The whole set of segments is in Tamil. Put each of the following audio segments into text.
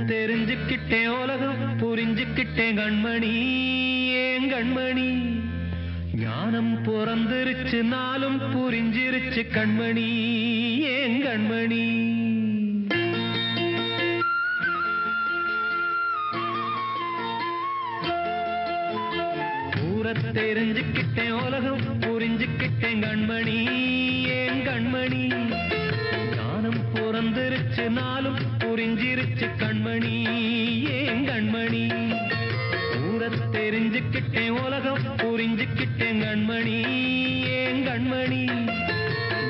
தெரிஞ்சுக்கிட்டேன் உலகம் புரிஞ்சுக்கிட்டேன் கண்மணி ஏன் கண்மணி ஞானம் பிறந்திருச்சு நாளும் புரிஞ்சிருச்சு கண்மணி ஏன் கண்மணி தெரிஞ்சுக்கிட்டேன் உலகம் புரிஞ்சுக்கிட்டேன் கண்மணி ஏன் கண்மணி ஞானம் பிறந்திருச்சு நாளும் புரிஞ்சிருச்சு கண்மணி ஏன் கண்மணி தெரிஞ்சுக்கிட்டேன் உலகம் புரிஞ்சுக்கிட்டேன் கண்மணி ஏன் கண்மணி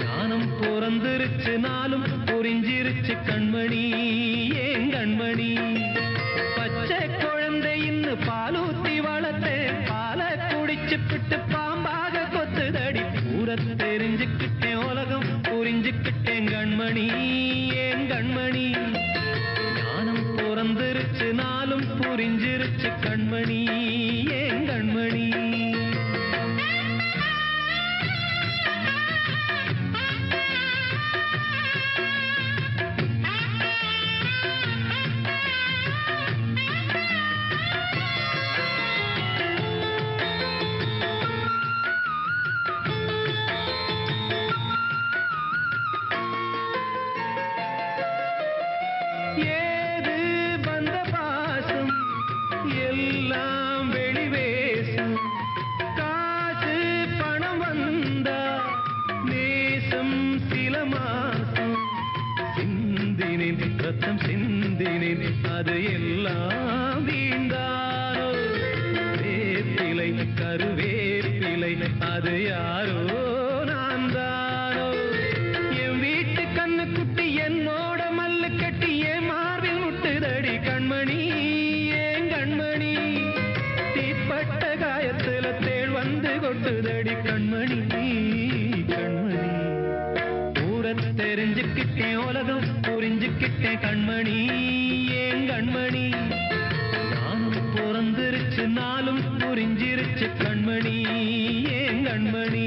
ஞானம் பிறந்திருச்சு நாளும் புரிஞ்சிருச்சு கண்மணி ஏன் கண்மணி பச்சை குழந்தை இன்னும் பாலூத்தி வளர்த்தேன் பாலை குடிச்சுப்பிட்டு பாம்பாக கொத்துதடி தெரிஞ்சுக்கிட்டேன் உலகம் புரிஞ்சுக்கிட்டேன் கண்மணி ஏன் கண்மணி ஞானம் பிறந்திருச்சு நாளும் புரிஞ்சிருச்சு கண்மணி ஏன் கண்மணி ரத்தம் சிந்தினேன் அது எல்லாம் வீண்டாரோ வேப்பிலை கருவேப்பிலை அது யாரோ நான் தானோ என் வீட்டு கண்ணு குட்டி என்னோட மல்லு கட்டி என் மார்பில் முட்டுதடி கண்மணி ஏன் கண்மணி தீப்பட்ட காயத்துல தேள் வந்து கொட்டுதடி கண்மணி கண்மணி தெரிஞ்சுக்கிட்டேன் உலகம் புரிஞ்சுக்கிட்டேன் கண்மணி ஏன் கண்மணி நானும் பிறந்திருச்சு நாளும் புரிஞ்சிருச்சு கண்மணி ஏன் கண்மணி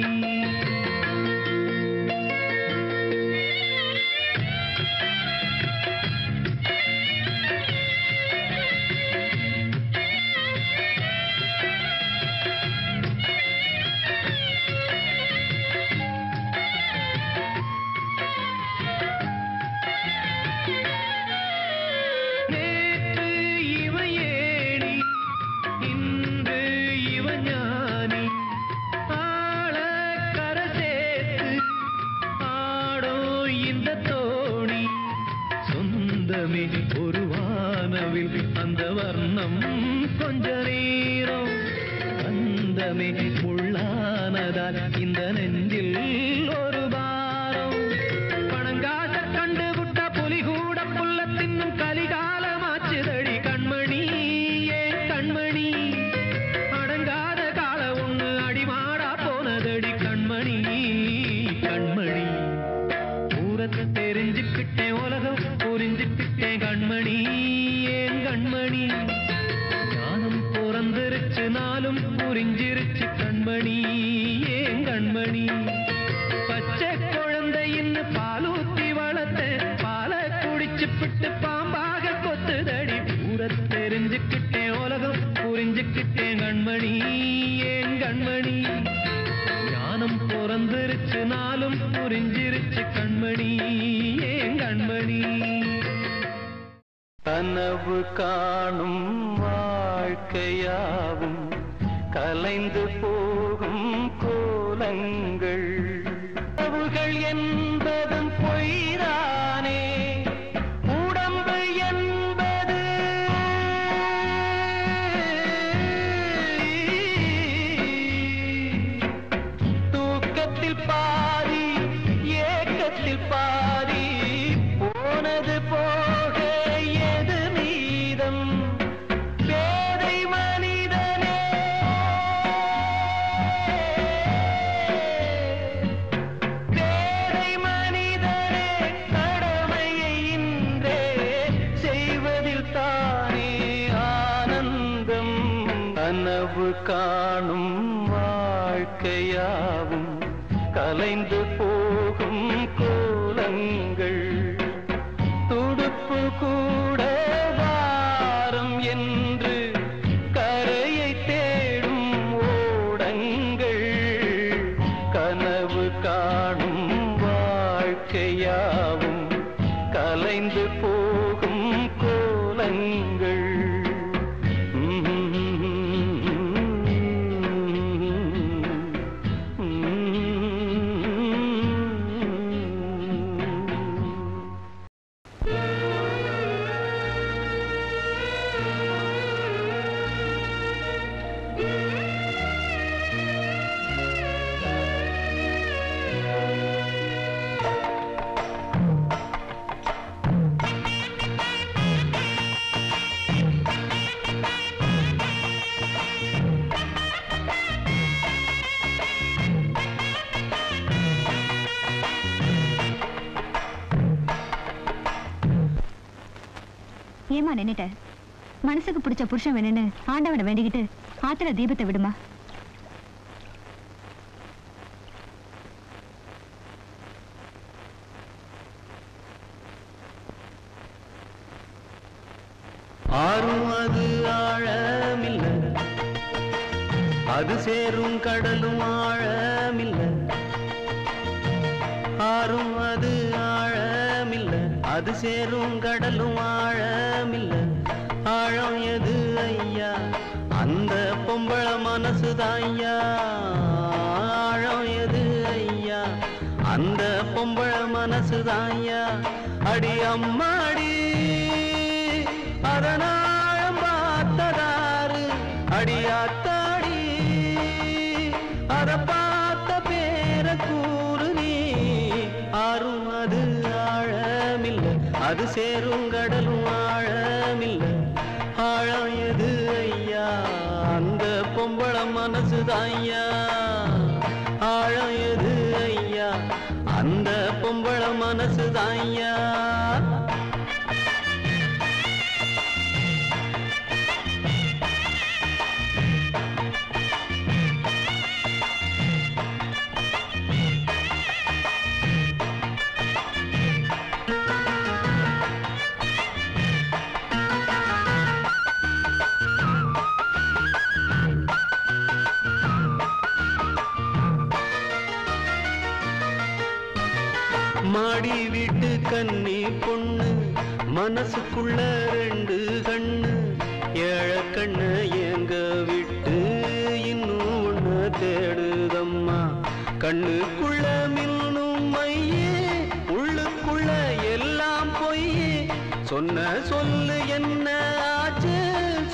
ஒரு வானவில் அந்த வர்ணம் கொஞ்ச நேரம் அந்தமே முள்ளானதால் இந்த நெஞ்சில் ஒரு பாரம் பணங்காச கண்டு விட்ட புலி கூட புல்ல தின்னும் கலிகாலமாச்சுதடி கண்மணி ஏன் கண்மணி அடங்காத கால ஒண்ணு அடிமாடா போனதடி கண்மணி கண்மணி தெரிஞ்சுக்கிட்டேன் உலகம் புரிஞ்சுக்கிட்டேன் கண்மணி ஏன் கண்மணி ஞானம் பிறந்திருச்சு நாளும் புரிஞ்சிருச்சு கண்மணி ஏன் கண்மணி பச்சை குழந்தை இன்னும் பாலூத்தி வளர்த்த பாலை குடிச்சுப்பிட்டு பாம்பாக கொத்துதடி தெரிஞ்சுக்கிட்டேன் உலகம் புரிஞ்சுக்கிட்டேன் கண்மணி ஏன் கண்மணி ஞானம் பிறந்திருச்சு நாளும் புரிஞ்சிருச்சு கண்மணி ஏன் கண்மணி கனவு காணும் வாழ்க்கையாவும் கலைந்து போகும் கோலங்கள் கனவுகள் என்பதும் பொய்தானே உடம்பு என்பது தூக்கத்தில் பாதி ஏக்கத்தில் பாதி போனது போக எது மீதம் பேதை மனிதனே பேதை மனிதனே கடமையை இன்றே செய்வதில் தானே ஆனந்தம் கனவு காணும் வாழ்க்கையாவும் கலைந்து போகும் கோலங்கள் துடுப்பு கூட யாவும் கலைந்து போகும் கோலங்கள். ஏமா நின்னுட்ட? மனசுக்கு பிடிச்ச புருஷன் வேணும்னு ஆண்டவனை வேண்டிக்கிட்டு ஆத்துல தீபத்தை விடுமா. ஆறும் அது ஆழமில்ல, அது சேரும் கடலும் ஆழமில்ல. ஆறும் அது ஆழமில்ல, அது சேரும் கடலும் ஆழமில்ல. ஆழம் எது ஐயா? அந்த பொம்பள மனசுதான் ஐயா. ஆழம் எது ஐயா? அந்த பொம்பள மனசுதான் ஐயா. அடி அம்மாடி அதனாழம் பார்த்ததாரு, அடியாத்தாடி அத பார்த்த பேர கூறு நீ. ஆறும் அது ஆழமில்ல, அது சேரும் கடலும் ஆழமில்ல. ஆழம் எது ஐயா? அந்த பொம்பள மனசுதான் ஐயா. ஆழம் எது ஐயா? அந்த பொம்பள மனசுதான் ஐயா. மாடி வீட்டு கன்னி பொண்ணு மனசுக்குள்ள ரெண்டு கண்ணு. ஏழ கண்ணு எங்க விட்டு இன்னும் ஒண்ணு தேடுதம்மா. கண்ணுக்குள்ள மின்னும் மையே, உள்ளுக்குள்ள எல்லாம் பொய்யே. சொன்ன சொல்லு என்ன ஆச்சு?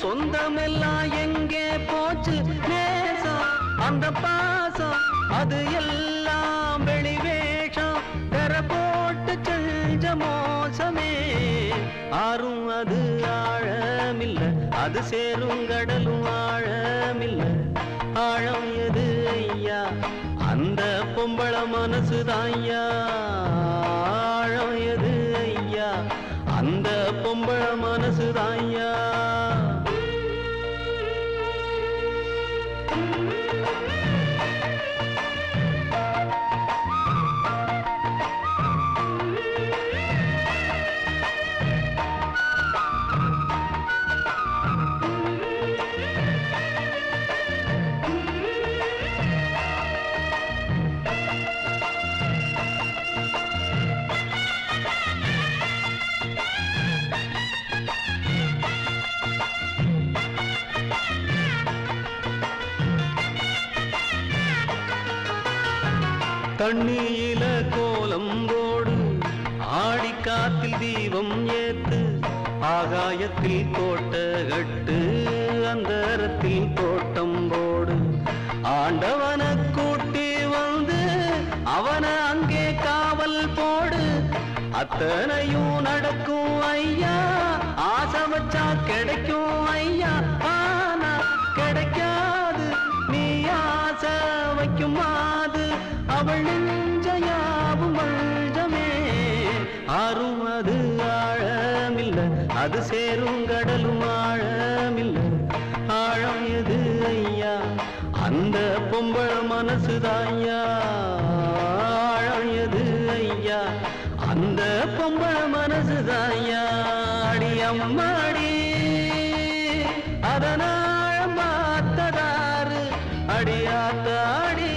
சொந்தமெல்லாம் எங்கே போச்சு? நேசம் அந்த பாசம் அது எல்லாம் வெளிவேஷம். தெர போட்டு செஞ்ச மோசமே. ஆறும் அது ஆழமில்ல, அது சேரும் கடலும் ஆழமில்ல. ஆழம் எது ஐயா? அந்த பொம்பள மனசுதான் ஐயா. ஆழம் எது ஐயா? அந்த பொம்பள மனசுதான் ஐயா. தண்ணியில கோலம் போடு, ஆடிக்காத்தில் தீபம் ஏத்து. ஆகாயத்தில் கோட்ட கட்டு, அந்தரத்தில் தோட்டம் போடு. ஆண்டவன கூட்டி வந்து அவன அங்கே காவல் போடு. அத்தனையும் நடக்கும் ஐயா, ஆசை வச்சா கிடைக்கும் ஐயா. ஆனா கிடைக்காது, நீ ஆசை வைக்கும் மாது. அவள் நெஞ்சையாவும் வஞ்சமே. ஆறும் அது ஆழமில்ல, அது சேரும் கடலும் ஆழமில்ல. ஆழம் எது ஐயா? அந்த பொம்பள மனசுதான் ஐயா. ஆழம் எது ஐயா? அந்த பொம்பள மனசுதான் ஐயா. அடி அம்மாடி அதனாழம் பார்த்ததாரு, அடியாத்தாடி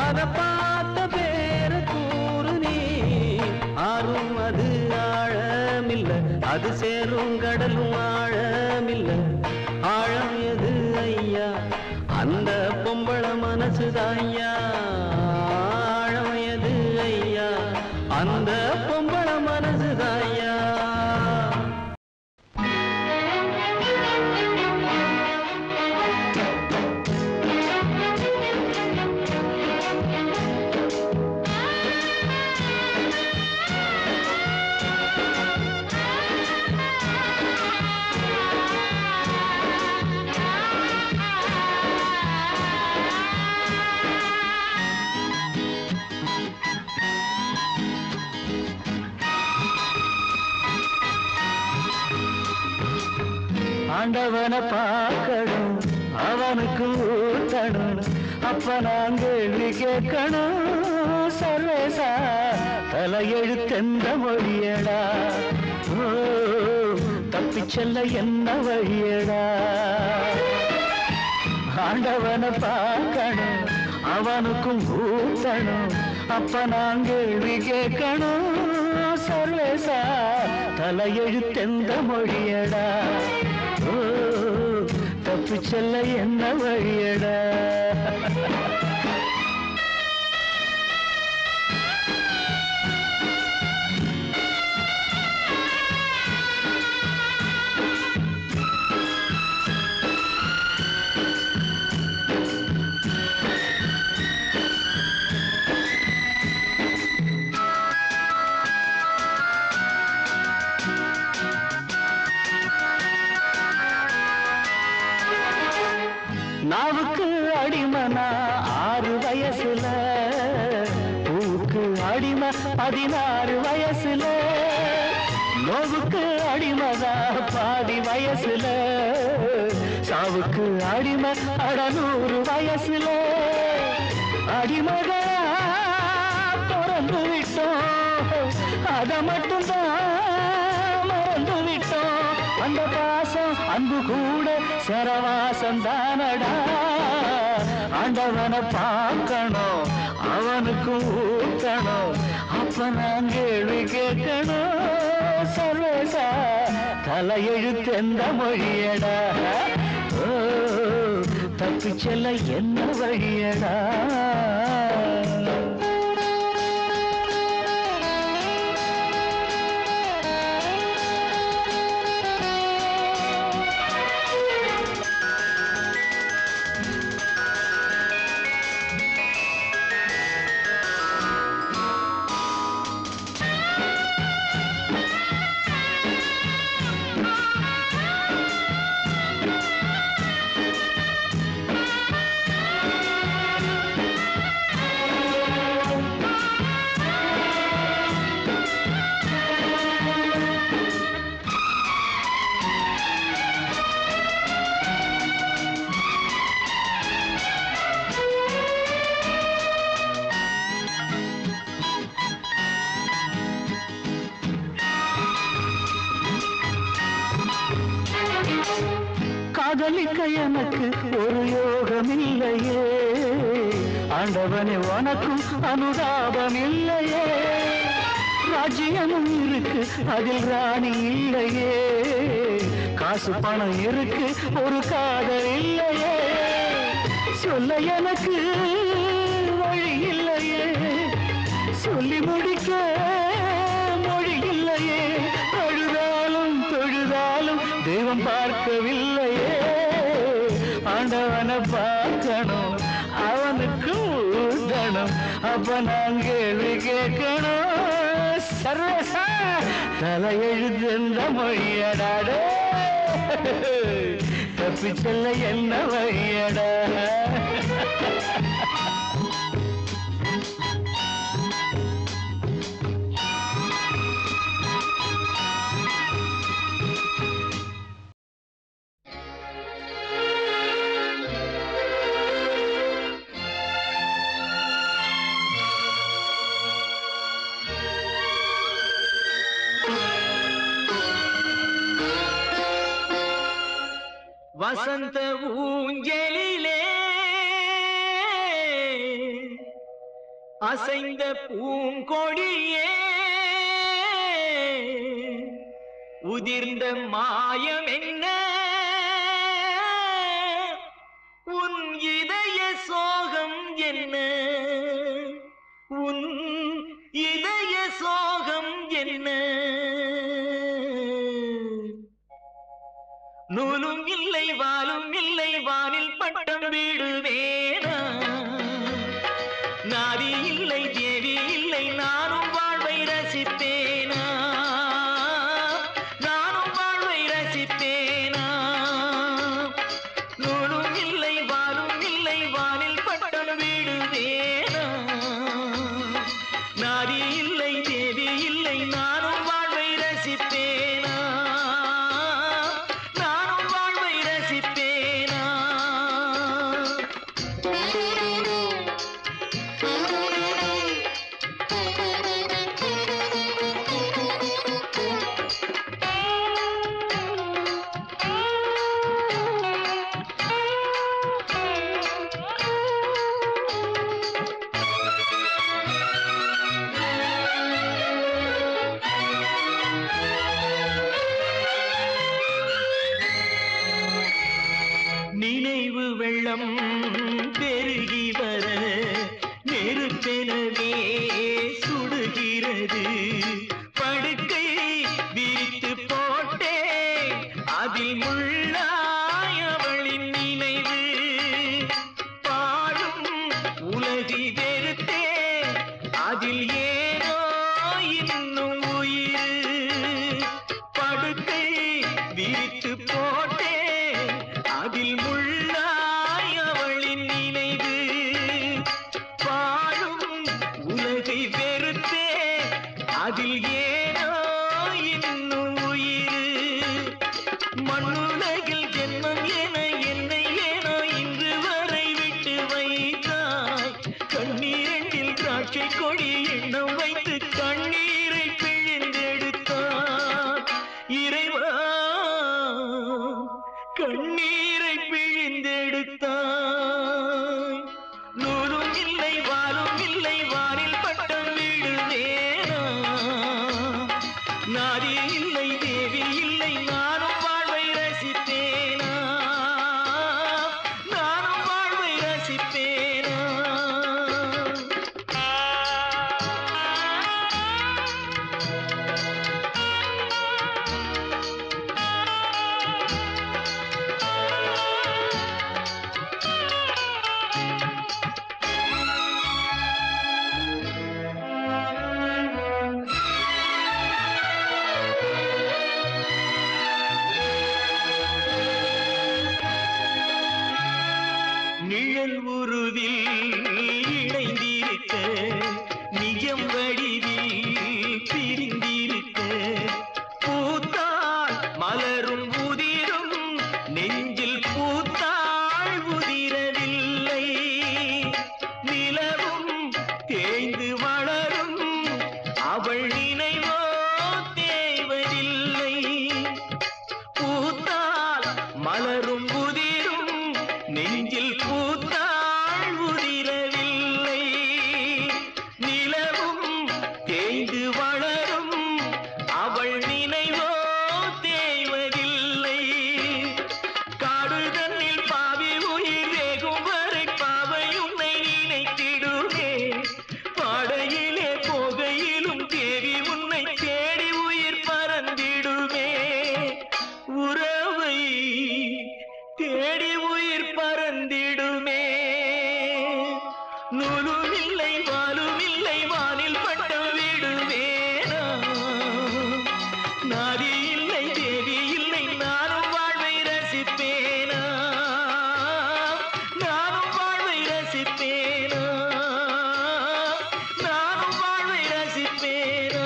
அத பார்த்த பேர கூறு நீ. அது சேரும் கடலும் ஆழமில்ல. ஆழம் எது ஐயா? அந்த பொம்பள மனசுதாய்யா. ஆழம் எது ஐயா? அந்த பொம்பள மனசுதாய்யா. ஆண்டவனை பார்க்கணும், அவனுக்கு ஊத்தணும், அப்ப நான் கேள்வி கேட்கணும். சர்வேசா தலையெழுத்தெந்த மொழியடா? ஓ தப்பிச் செல்ல என்ன வழியடா? ஆண்டவனை பார்க்கணும், அவனுக்கும் ஊத்தணும், அப்ப நான் கேள்வி கேட்கணும். சர்வேசா தலையெழுத்தெந்த மொழியடா? தப்பிச் செல்ல என்ன வழியடா? நாவுக்கு அடிமனா 6 வயசுல, பூவுக்கு அடிமை 16 வயசுல, நோவுக்கு அடிமதா பாதி வயசுல, சாவுக்கு அடிமை 100 வயசுல. அடிமகா பிறந்து விட்டோம், அத மட்டும்தான் மறந்து விட்டோம். அந்த பாசம் அன்பு கூட சரவாசம் தானடா. ஆண்டவனை பார்க்கணும், அவனுக்கு ஊக்கணும், அப்ப நான் கேள்வி கேட்கணும். சர்வேசா தலையெழுத்தெந்த மொழியடா? ஓ தப்பிச் செல்ல என்ன வழியடா? காதலிக்க எனக்கு ஒரு யோகம் இல்லையே, ஆண்டவனே உனக்கும் அனுதாபம் இல்லையே. ராஜ்யமும் இருக்கு அதில் ராணி இல்லையே, காசு பணம் இருக்கு ஒரு காதல் இல்லையே. சொல்ல எனக்கு வழி இல்லையே, சொல்லி முடிக்க மொழி இல்லையே. அழுதாலும் தொழுதாலும் தெய்வம் பார்க்கவில்லையே. ஆண்டவனை பார்க்கணும், அவனுக்கு ஊதணும், அப்ப நான் கேள்வி கேட்கணும். சர்வசா தலையெழுத்தெந்த மொழியடாடே? தப்பிச் செல்ல என்ன வழியடா? வசந்த ஊஞ்சலிலே அசைந்த பூங்கொடியே, உதிர்ந்த மாயம் என்ன உன் இதய சோகம் என்ன உன் இதய சோகம் என்ன நூலும் இல்லை வாலும் இல்லை வானில் பட்டம் வீடுவேனா நாதி இல்லை தேவி இல்லை நானும் வாழ்வை ரசிப்பேனா நானும் வாழ்வை ரசிப்பேனா நூலும் இல்லை வாலும் இல்லை வானில் பட்டம் வீடுவேனா நாதி இல்லை தேவி இல்லை நானும் வாழ்வை ரசிப்பேனா நானும் வாழ்வை ரசிப்பேனா நினைவு வெள்ளம் பெருகி வர நெருப்பெனவே சுடுகிறது படுக்கை விரித்து போட்டே அதில் முள்ளாய் அவளின் நினைவு பாடும் உலகை வெறுத்தே அதில் ஏனோ இன்னும் உயிர் படுக்கை விரித்து போட்டே அதில் முள்ளாய் அவளின் நினைவு பாடும் உலகை வெறுத்தே அதில் ஏனோ இன்னும் உயிர் மண்ணுலகில் ஜென்மம் என என்னை ஏனோ இன்று வரை விட்டு வைத்தாய் கண்ணீரண்டில் திராட்சை கொடி எண்ணம் வைத்து கண்ணீரை பிழிந்தெடுத்தார் இறைவா கண்ணீரை பிழிந்தெடுத்தாய் நூலும் இல்லை வாலும் இல்லை வானில் பட்டம் வீடுவேனா நாதி இல்லை தேவி இல்லை நானும் வாழ்வை ரசிப்பேனா நானும் வாழ்வை ரசிப்பேனா நிழல் உருவில் இணைந்திருக்க நிஜம் வடிவில் பிரிந்திருக்க பூத்தாள் மலரும் உதிரும் நெஞ்சில் பூத்தாள் உதிரவில்லை நிலவும் தேய்ந்து வளரும் அவள் நினைவோ தேவதில்லை பூத்தாள் மலரும் உதிரும் நெஞ்சில் பூத்தாள் உதிரவில்லை நிலவும் தேய்ந்து வளரும் அவள் நினைவோ தேய்வதில்லை காடுதன்னில் பாவி உயிர் வேகும் வரை பாவை உன்னை நினைத்திடுமே பாடையிலே போகையிலும் தேவி உன்னை தேடி உயிர் பறந்திடுமே உறவை தேடி உயிர் பறந்திடுமே நூலும் இல்லை வாலும் இல்லை வானில் பட்டம் வீடுவேனா நாதி இல்லை தேவி இல்லை நானும் வாழ்வை ரசிப்பேனா நானும் வாழ்வை ரசிப்பேனா நானும் வாழ்வை ரசிப்பேனா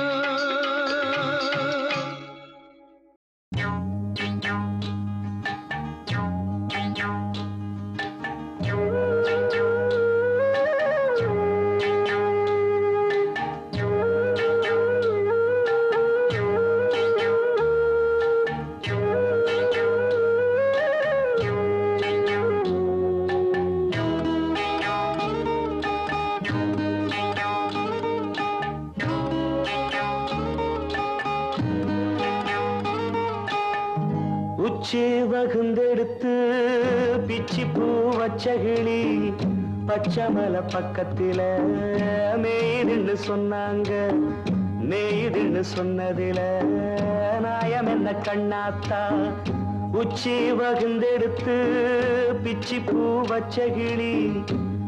உச்சி வகுந்தெடுத்து பிச்சி பூ வச்ச கிளி பச்சை மலை பக்கத்தில மேய்துன்னு சொன்னாங்க. மேய்துன்னு சொன்னதில நாயம் என்ன கண்ணாத்தா. உச்சி வகுந்தெடுத்து பிச்சி பூ வச்ச கிளி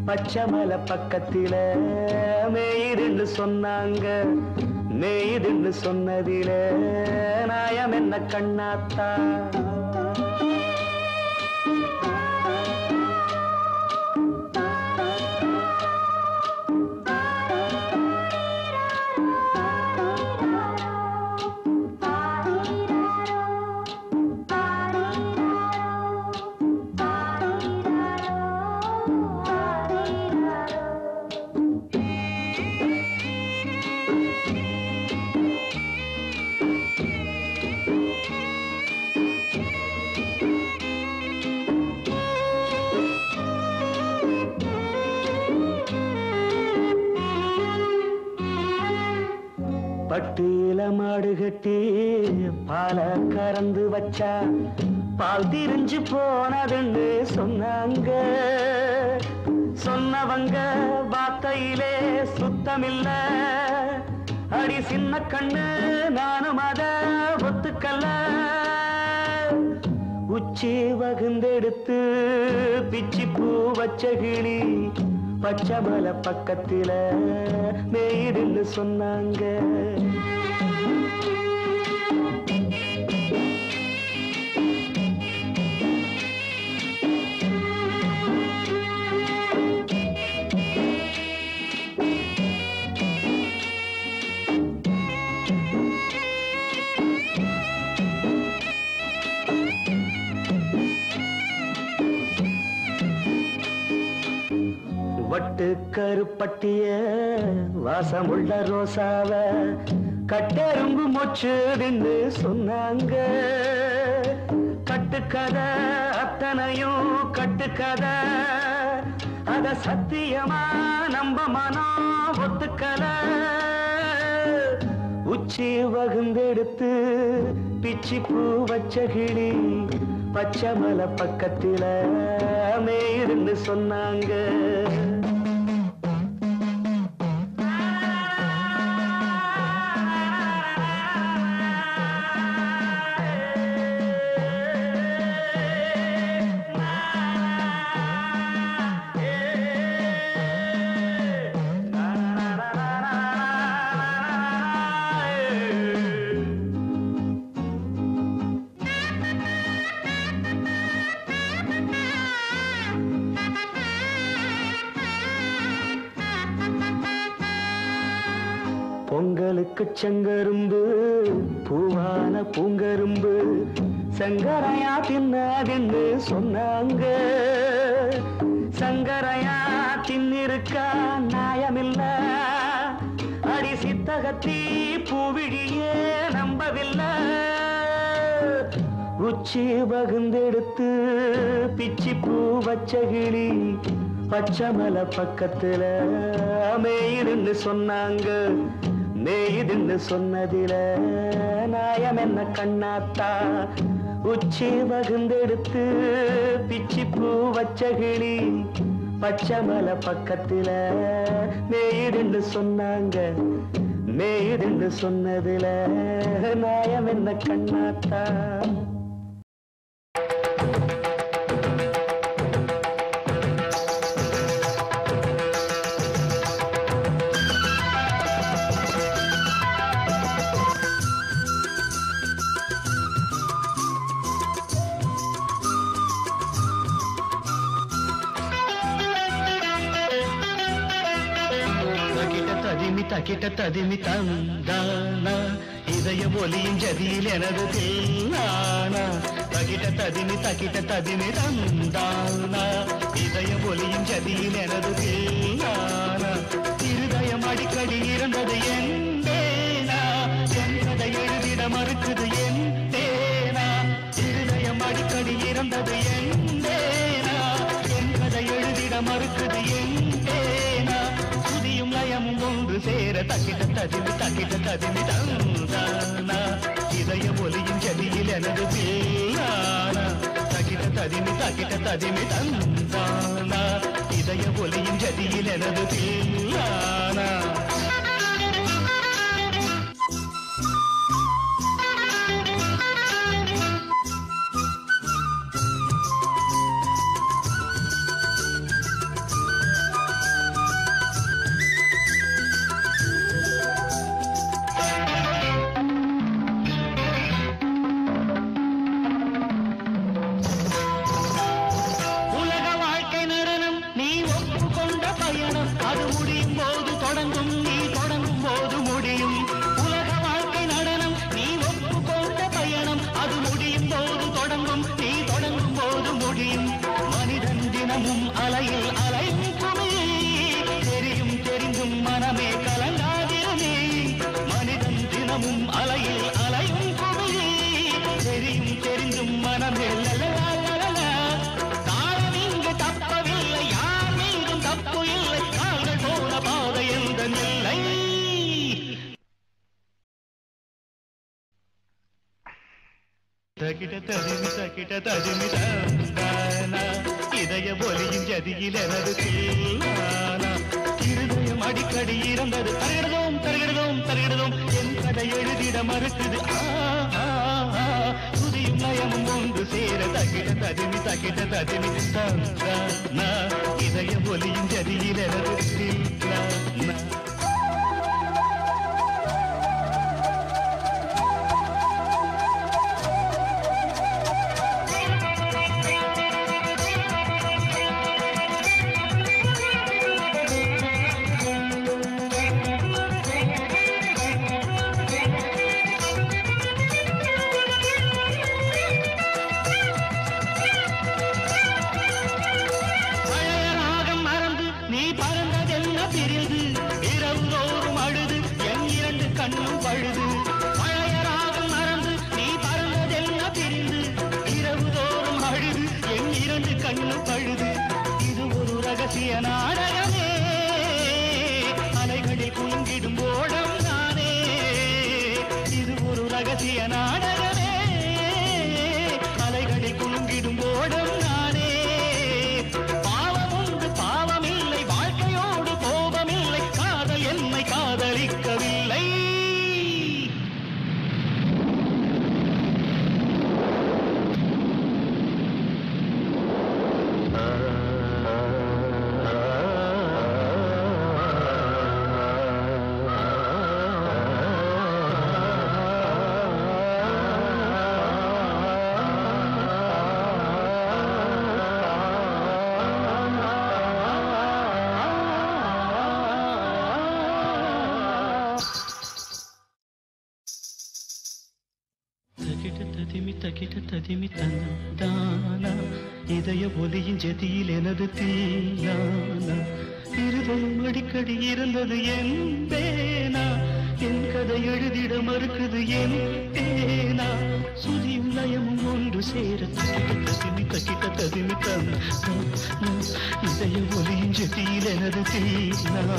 பச்சை மலை பக்கத்தில மேய்துன்னு சொன்னாங்க. மேய்துன்னு சொன்னதில நாயம் என்ன கண்ணாத்தா. பட்டியில மாடு கட்டி பால கறந்து வச்சா பால் திரிஞ்சு போனதுன்னு சொன்னாங்க. சொன்னவங்க வார்த்தையிலே சுத்தமில்ல. அடி சின்ன கண்ணு நானும் அத ஒத்துக்கல்ல. உச்சி வகுந்தெடுத்து பிச்சி பூ வச்ச கிளி பச்சை மலை பக்கத்தில மேய்துன்னு சொன்னாங்க. வட்டு கருப்பட்டிய வாசமுள்ள ரோசாவ கட்டெரும்பு மொச்சுதுன்னு சொன்னாங்க. கட்டுக்கதை அத்தனையும் கட்டுக்கதை. அத சத்தியமா நம்ப மனம் ஒத்துக்கல. உச்சி வகுந்தெடுத்து பிச்சி பூ வச்ச கிளி பச்சை மலை பக்கத்தில மேய்துன்னு சொன்னாங்க. பொங்கலுக்கு செங்கரும்பு பூவான பூங்கரும்பு சங்கரையா தின்னாதுன்னு சொன்னாங்க. சங்கரையா தின்னிருக்கா நியாயமில்ல. அடி சித்தகத்தி பூவிழியே நம்பவில்லை. உச்சி வகுந்தெடுத்து பிச்சி பூ வச்ச கிளி பச்சை மலை பக்கத்துல மேய்துன்னு சொன்னாங்க. மேய்துன்னு சொன்னதில நாயம் என்ன கண்ணாத்தா. உச்சி வகுந்தெடுத்து பிச்சி பூ வச்ச கிளி பச்சை மலை பக்கத்தில மேய்துன்னு சொன்னாங்க. மேய்துன்னு சொன்னதில நாயம் என்ன கண்ணாத்தா. தக்கிட்ட ததிமி தந்தானா இதய ஒலியின் ஜதியில் எனது தில்லானா. தக்கிட்ட ததிமி தந்தானா இதய ஒலியின் ஜதியில் எனது தில்லானா. இருதயம் அடிக்கடி இருந்தது என்பேனா என்பதை எழுதிட மறுக்குது என்பேனா. இருதயம் அடிக்கடி இருந்தது என்பேனா என்பதை எழுதிட மறுக்குது என்பேனா. சுதியும் லயமும் ஒன்று சேர தக்கிட்ட ததிமி தந்தானா இதய ஒலியின் ஜதியில் எனது தில்லானா. தக்கிட்ட ததிமி தந்தானா இதய ஒலியின் ஜதியில் எனது தில்லானா அலையில் அலைக்குமே தெரியும் தெரிந்தும் மனமே கலங்காதிருமே மனிதன் தினமும் அலையில் அலைக்குமே தெரியும் தெரிந்தும் மனமே தாழம் இங்கு தப்பவில்லை யார் மீதும் தப்பு இல்லை கால்கள் போன பாதை எந்த நிலை தக்கிட்ட ததிமி தந்தானா இதய ஒலியின் ஜதியில் எனது தில்லானா இருதயம் அடிக்கடி இறந்தது தருகிறதோம் தருகிறதோம் தருகிறதோம் என் கதை எழுதிட மறுக்குது புதியும் நயமும் ஒன்று சேர தக்கிட்ட ததிமி தந்தானா இதய ஒலியின் ஜதியில் எனது தில்லானா நாடகமே அலைகளில் குலுங்கிடும் ஓடம் நானே இது ஒரு ரகசிய நாடகமே அலைகளில் குலுங்கிடும் ஓடம் நானே பாவம் உண்டு பாவமில்லை வாழ்க்கையோடு கோபமில்லை காதல் என்னை காதலிக்கவில்லை தக்கிட்ட ததிமி தந்தானா இதய ஒலியின் ஜதியில் எனது தீலானா இருதயம் அடிக்கடி இருந்தது என் பேனா என் கதை எழுதிட மறுக்குது என் பேனா சுதியும் லயமும் ஒன்று சேர தக்கிட்ட ததிமி தந்தானா இதய ஒலியின் ஜதியில் எனது தீலானா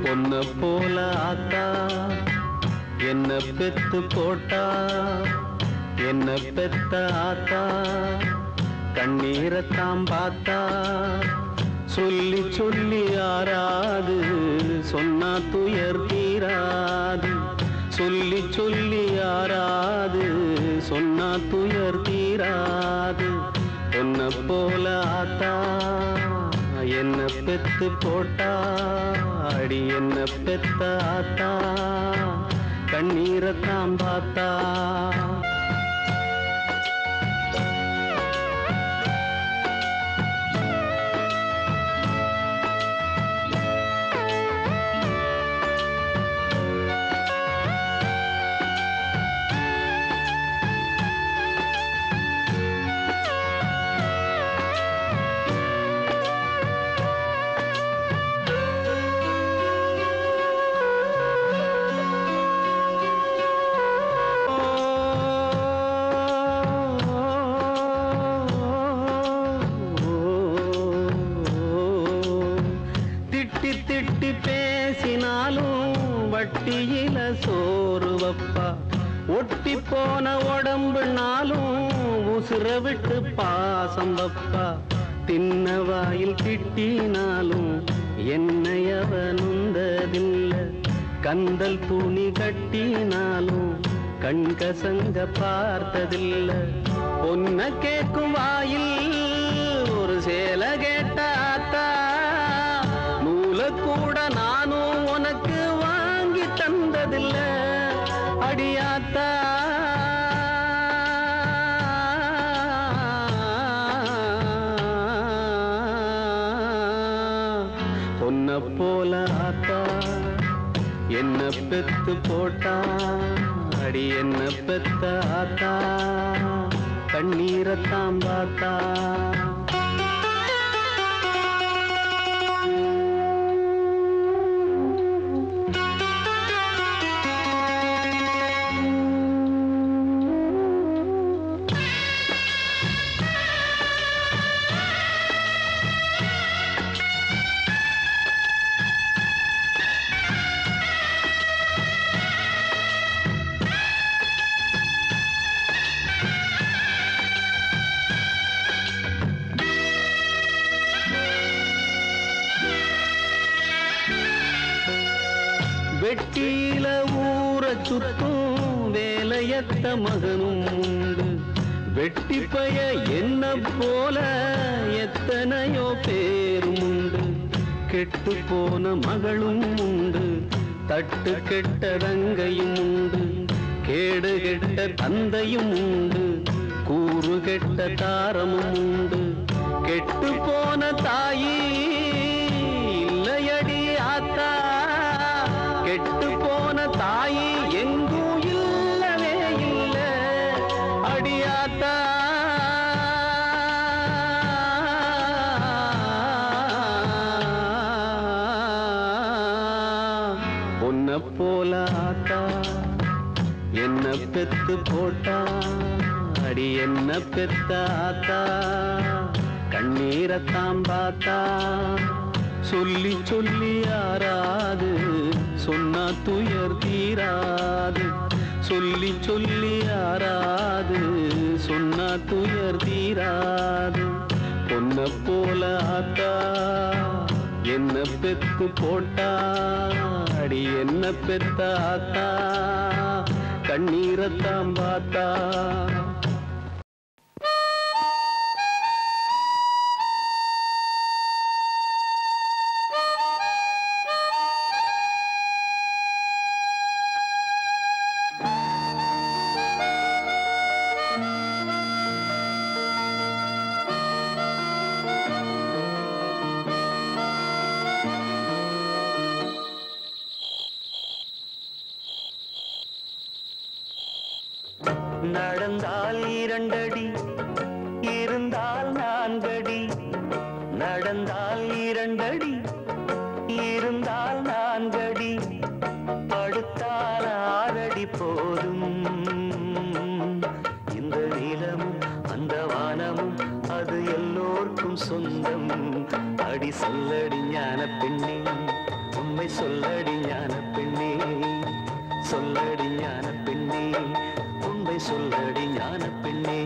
பொன்ன போல ஆத்தா என்ன பெத்து போட்டா என்ன பெத்த ஆத்தா கண்ணீரத்தாம் பார்த்தா சொல்லி சொல்லி ஆறாது சொன்னா துயர் தீராது சொல்லி சொல்லி ஆறாது சொன்னா துயர் தீராது பொன்ன போல ஆத்தா என்ன பெத்து போட்டா அடி என்ன பெத்த ஆத்தா கண்ணீரத்தாம் பார்த்தா விட்டு பேசினாலும் வட்டியில சோறு வப்பா, ஒட்டி போன உடம்புனாலும் உசுர விட்டு பாசம் வப்பா, தின்ன வாயில் திட்டினாலும் என்னையவ நுந்ததில்ல, கந்தல் துணி கட்டினாலும் கண்கசங்க பார்த்ததில்ல, பொன்ன கேட்கும் வாயில் ஒரு சேல கேட்டாத்தா, நூல கூட நானும் உனக்கு வாங்கி தந்ததில்ல அடியாத்தா. பொன்ன போல ஆத்தா என்ன பெத்து போட்டா, அடி என்ன பெத்த ஆத்தா கண்ணீரத்தாம் பார்த்தா. வெட்டியில ஊற சுத்தும் வேலையத்த மகனும் உண்டு, வெட்டி பய என்ன போல எத்தனையோ பேரும் உண்டு, கெட்டு போன மகளும் உண்டு, தட்டு கெட்ட தங்கையும் உண்டு, கேடு கெட்ட தந்தையும் உண்டு, கூறு கெட்ட தாரமும் உண்டு, கெட்டு போன தாயி இல்லையடி ஆத்தா, கெட்டு போன தாயி எங்கும் இல்லவே இல்ல அடியாத்தா. பொன்ன போல ஆத்தா என்ன பெத்து போட்டா, அடி என்ன பெத்த ஆத்தா கண்ணீரத்தாம் பார்த்தா. சொல்லி சொல்லி யாராது சொன்னா துயர் தீராது, சொல்லி சொல்லி யாராது சொன்னா துயர் தீராது, பொன்ன போல ஆத்தா என்ன பெத்து போட்டா, அடி என்ன பெத்த ஆத்தா கண்ணீரத்தாம் பார்த்தா. நடந்தால் 2 அடி இருந்தால் 4 அடி, நடந்தால் 2 அடி இருந்தால் 4 அடி, படுத்தால் 6 அடி போதும். இந்த நிலமும் அந்த வானமும் அது எல்லோருக்கும் சொந்தம். அடி சொல்லடி ஞான பெண்ணே, உண்மை சொல்லடி ஞான பெண்ணே, சொல்லடி ஞான பெண்ணே, உண்மை சொல்லடி ஞான பெண்ணே.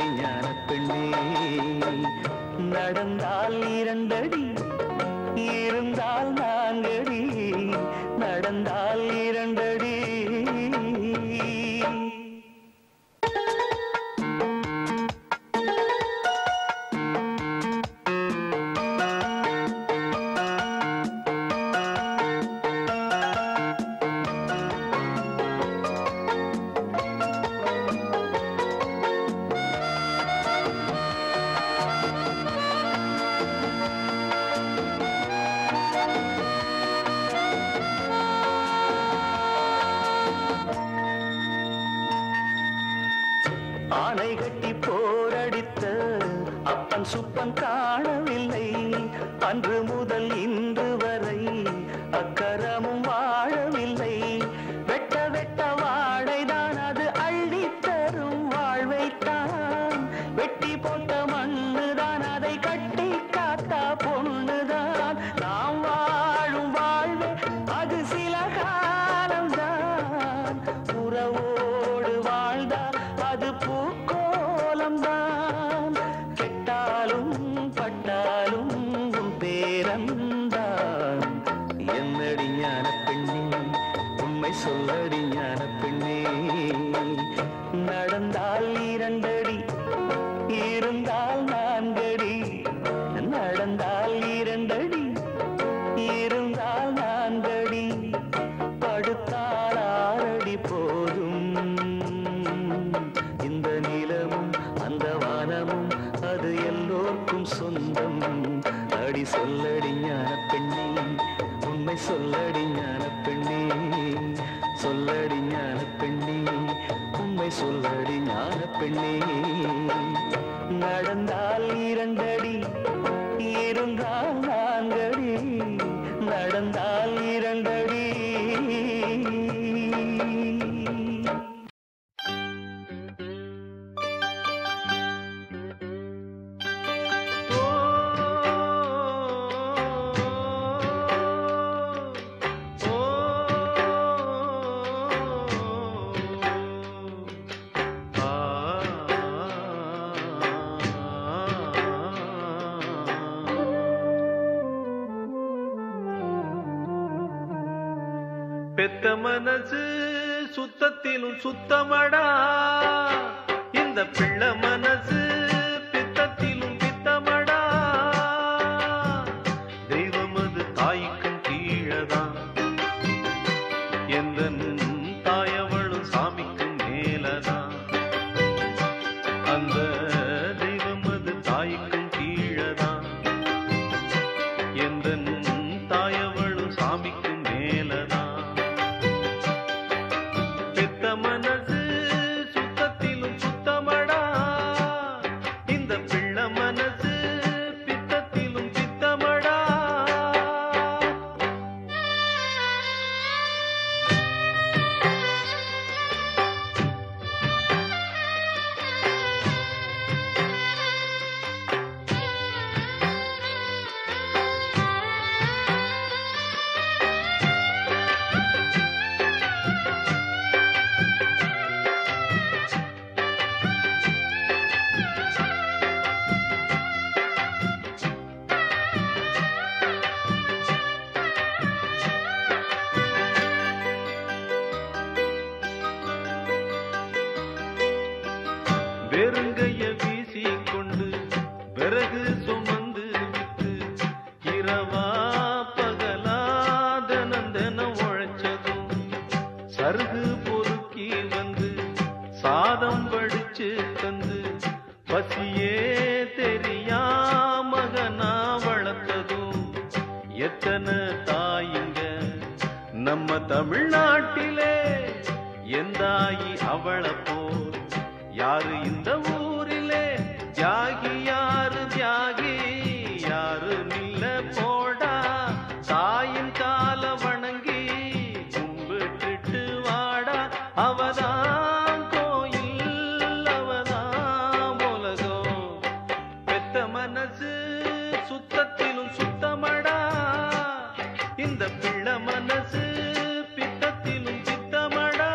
சொல்லடி ஞான பெண்ணே நடந்தால் 2 அடி இருந்தால் 4 அடி நடந்தால் 2 அடி ஆனை கட்டி போரடித்த அப்பன் சுப்பன் காணவில்லை அன்று முதல் இன்று வரை அக்கரமும் வாழவில்லை வெட்ட வெட்ட வாழைதான் அது அள்ளி தரும் வாழ்வைத்தான் வெட்டி போட்ட மண்ணுதான் அதை கட்டி காத்தா பொண்ணுதான் நாம் வாழும் வாழ்வே அது சில காலம்தான் உறவோடு வாழ்ந்தால் அது பூக்கோலம்தான் கெட்டாலும் பட்டாலும் உன் பேரந்தான் என்னடி ஞான பெண்ணே உண்மை சொல்லடி ஞான பெண்ணே நடந்தால் 2 அடி இருந்தால் 4 அடி நடந்தால் 2 அடி இருந்தால் 4 அடி படுத்தால் 6 அடி போதும் இந்த நிலமும் அந்த வானமும் அது எல்லோருக்கும் சொந்தம் அடி சொல்லடி ஞான பெண்ணே உண்மை சொல்லடி ஞான பெண்ணே சொல்லடி ஞான பெண்ணே உண்மை சொல்லடி ஞான பெண்ணே நடந்தால் 2 அடி இருந்தால் 4 அடி நடந்தால் 2 அடி பெத்த மனசு சுத்தத்திலும் சுத்தமடா இந்த பிள்ளை மனசு பித்தத்திலும் பித்தமடா தெய்வம் அது தாய்க்கும் கீழதான் எந்த தாயவளும் சாமிக்கும் மேலதான் அந்த தெய்வம் அது தாய்க்கும் கீழதான் எந்த தாயவளும் சாமிக்கும் மேலதான் மனசு சுத்தத்திலும் சுத்தமடா இந்த பிள்ளை மனசு பித்தத்திலும் பித்தமடா வெறுங்கைய வீசிக்கொண்டு விறகு சுமந்து விட்டு இரவா பகலா தினம் உழைச்சதும் சருகு பொறுக்கி வந்து சாதம் வடிச்சு தந்து பசியே தெரியா மகனா வளர்த்ததும் எத்தனை தாயிங்க நம்ம தமிழ்நாட்டிலே எந்தாயி அவளை போல் யாரு இந்த ஊரிலே தியாகி யாரு தியாகி யாரு நில்ல போடா தாயின் கால வணங்கி கும்பிட்டுட்டு வாடா அவதான் கோயில் அவதான் உலகம் பெத்த மனசு சுத்தத்திலும் சுத்தமடா இந்த பிள்ளை மனசு பித்தத்திலும் பித்தமடா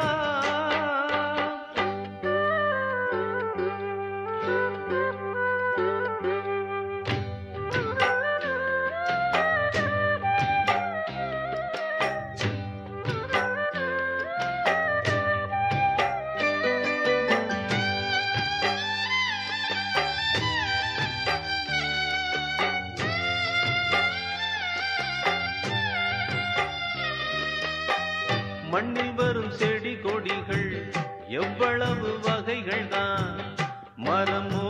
மரமோ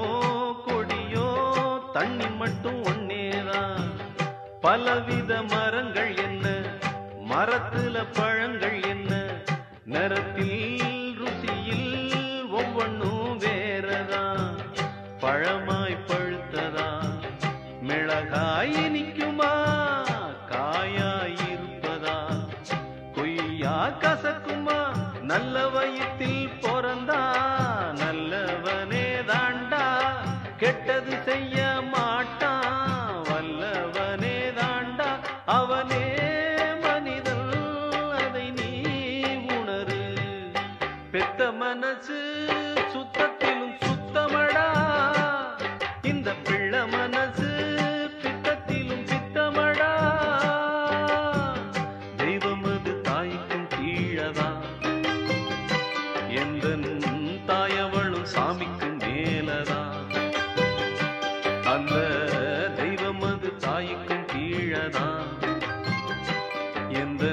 கொடியோ தண்ணி மட்டும் ஒன்னேதான். பலவித மரங்கள் என்ன, மரத்துல பழங்கள் என்ன, நிறத்தில் ருசியில் ஒவ்வொன்றும் வேறதான். பழமாய் பழுத்ததா, மிளகாய் இனிக்குமா, காயாய் இருப்பதா, கொய்யா கசக்குமா, நல்ல வயிற்றில் பிறந்தா நல்லவனே தாண்டா, கெட்டது செய்ய மாட்டான் வல்லவனே தாண்டா, அவனே மனிதன் அதை நீ உணரு. பெத்த மனசு சுத்தத்திலும் சுத்தமடா, இந்த பிள்ளை மனசு பித்தத்திலும் பித்தமடா. தெய்வம் அது தாய்க்கும் கீழதான், எந்த தாயவளும் சாமிக்கும் மேலதான். அந்த தெய்வம் அது தாய்க்கும் கீழதான், எந்த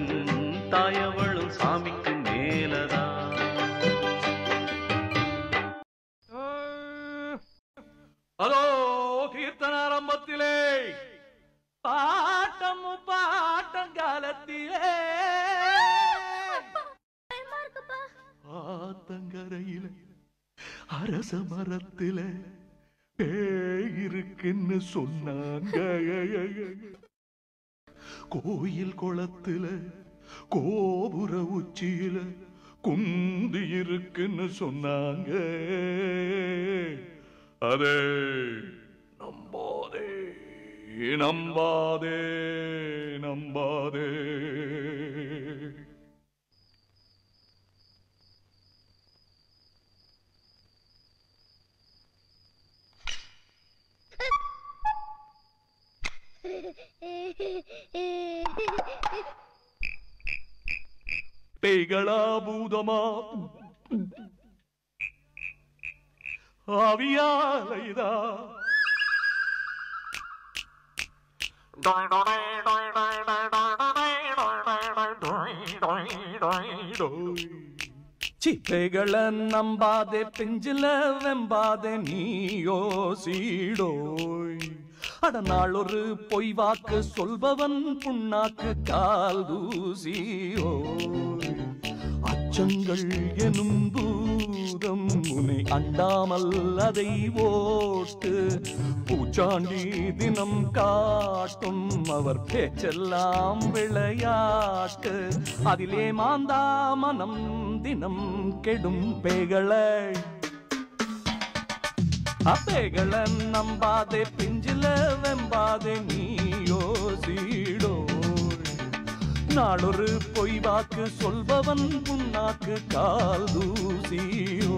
தாயவளும் சாமிக்கும் மேலதான். அதோ கீர்த்தனாரம்பத்திலே பாட்டமும் பாட்டங்காலத்திலே ஆத்தங்கரையில அரச மரத்தில இருக்குன்னு சொன்னாங்க. கோயில் குளத்துல கோபுர உச்சியில குந்தி இருக்குன்னு சொன்னாங்க. அதே நம்பாதே நம்பாதே நம்பாதே. பேய்களா பூதமா ஆவியாலைதா சிப்பைகள நம்பாதே பெஞ்சில வெம்பாதே நீயோ சீடோய். அட நாளொரு பொய் வாக்கு சொல்பவன் புண்ணாக்கு கால் தூசியோ. அச்சங்கள் எனும் பூதம் உனை அண்டாமல் அதை ஓட்டு. பூச்சாண்டி தினம் காட்டும் அவர் பேச்செல்லாம் விளையாட்டு. அதிலே மாந்தா மனம் தினம் கெடும் பேய்களை அப்பேகளை நம்பாதே பிஞ்சில வெம்பாதே நீயோ சீடோ. நாளொரு பொய் வாக்கு சொல்பவன் புண்ணாக்கு கால் தூசியோ.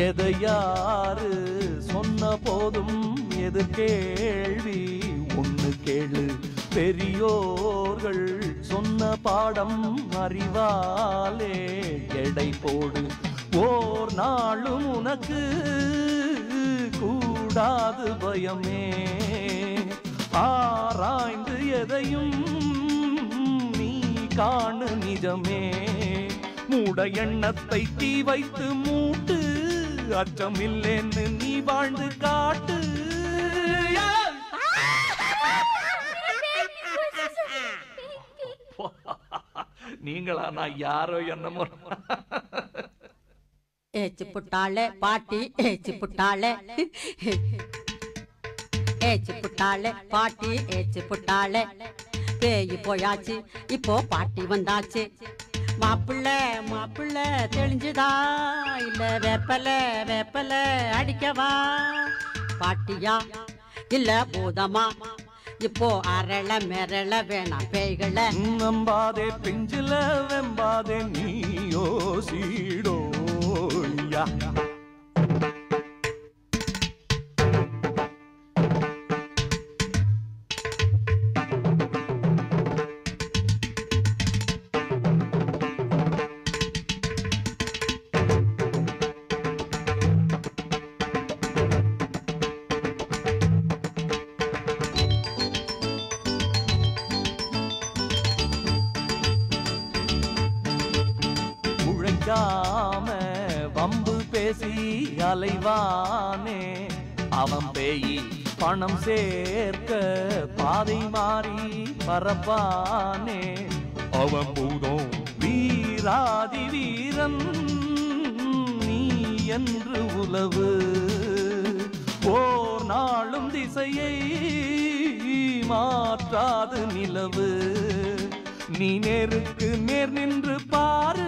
எதை யாரு சொன்ன போதும் எது கேள்வி ஒண்ணு கேளு. பெரியோர்கள் சொன்ன பாடம் அறிவாலே எடை போடு. ஓர் நாளும் உனக்கு கூடாது பயமே. ஆராய்ந்து எதையும் நீ காணு நிஜமே. மூட எண்ணத்தை தீ வைத்து மூட்டு. அச்சமில்லேன்னு நீ வாழ்ந்து காட்டு. நீங்களா? நான் யாரோ என்னமோ. ஏச்சு புட்டாளே பாட்டி ஏச்சு புட்டாளே. ஏச்சு புட்டாளே பாட்டி ஏச்சு புட்டாளே. பேய் போயாச்சு இப்போ பாட்டி வந்தாச்சு. மாப்பிள்ள மாப்பிள்ள தெளிஞ்சுதா இல்ல வேப்பல வேப்பல அடிக்கவா. பாட்டியா இல்ல பூதமா இப்போ அரள மெரள வேணாம் பேய்களை. நம்பாதே பிஞ்சில வெம்பாதே நீயோ சீடோயா. அலைவானே அவன் பேயி பணம் சேர்க்க பாதை மாறி பரப்பானே அவன் பூதம் வீராதி வீரன் நீ என்று உலவு ஓர் நாளும் திசையை மாற்றாது நிலவு நீ நேருக்கு நேர் நின்று பாரு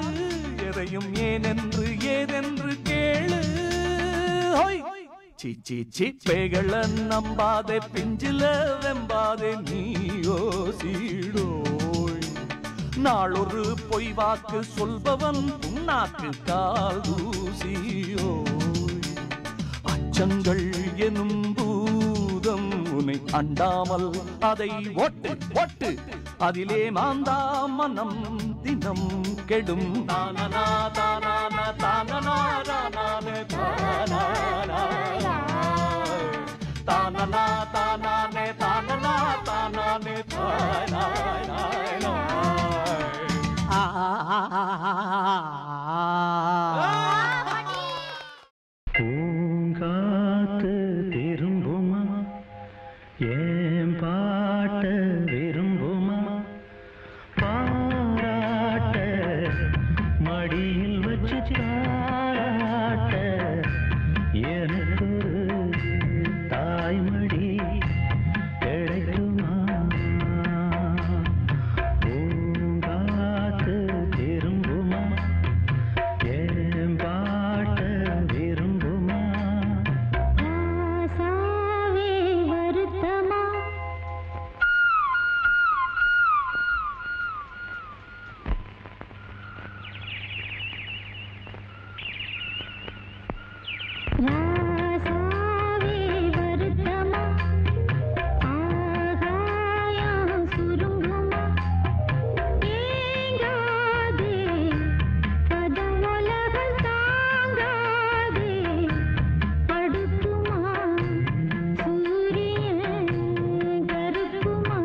எதையும் ஏனென்று ஏதென்று கேளு சீச்சி சிப்பைகள நம்பாதே பிஞ்சில வெம்பாதே நீயோ சீடோய் நாளொரு பொய் வாக்கு சொல்பவன் புண்ணாக்கு கால் தூசியோய் அச்சங்கள் எனும் பூதம் உன்னை அண்டாமல் அதை ஒட்டு ஒட்டு அதிலே மாந்தா மனம் தினம் கெடும் தானனா தானனா தானனா தானே தானனா தானனா தானே தானனா தானே தானனா பூங்காத்து திரும்புமா ஏன் பாட்ட விரும்புமா பாராட்ட மடியில் வச்சு தாராட்ட எனக்கு தாய்மடி கிடைக்குமா பூங்காத்து திரும்புமா ஏன் பாட்ட விரும்புமா ஆசாவே வருத்தமா ராசாவே வருத்தமா ஆகாயம் சுருங்குமா ஏங்காதே பதம் உலகம் தாங்காதே படுக்குமா சூரியன் கருக்குமா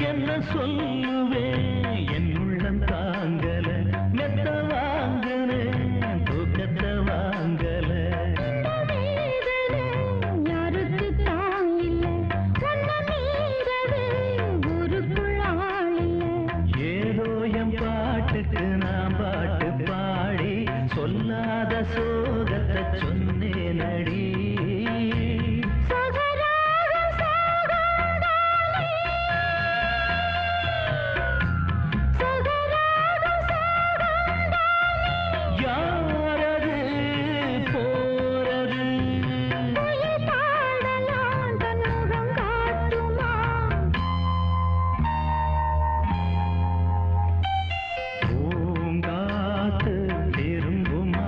என்ன சொல்லுவேன் என் உள்ளம் தாங்கல மெத்த வாங்கல தூக்கத்தை வாங்கல யாருக்கு தாங்கில்ல ஒன்ன மீறவே ஊருக்குள் ஆளில்ல ஏதோ என் பாட்டுக்கு நான் பாட்டு பாடி சொல்லாத சோகத்தை சொன்னேன் அடி யாரது போறது பாடலாம் தன்முகம் காட்டுமா பூங்காத்து திரும்புமா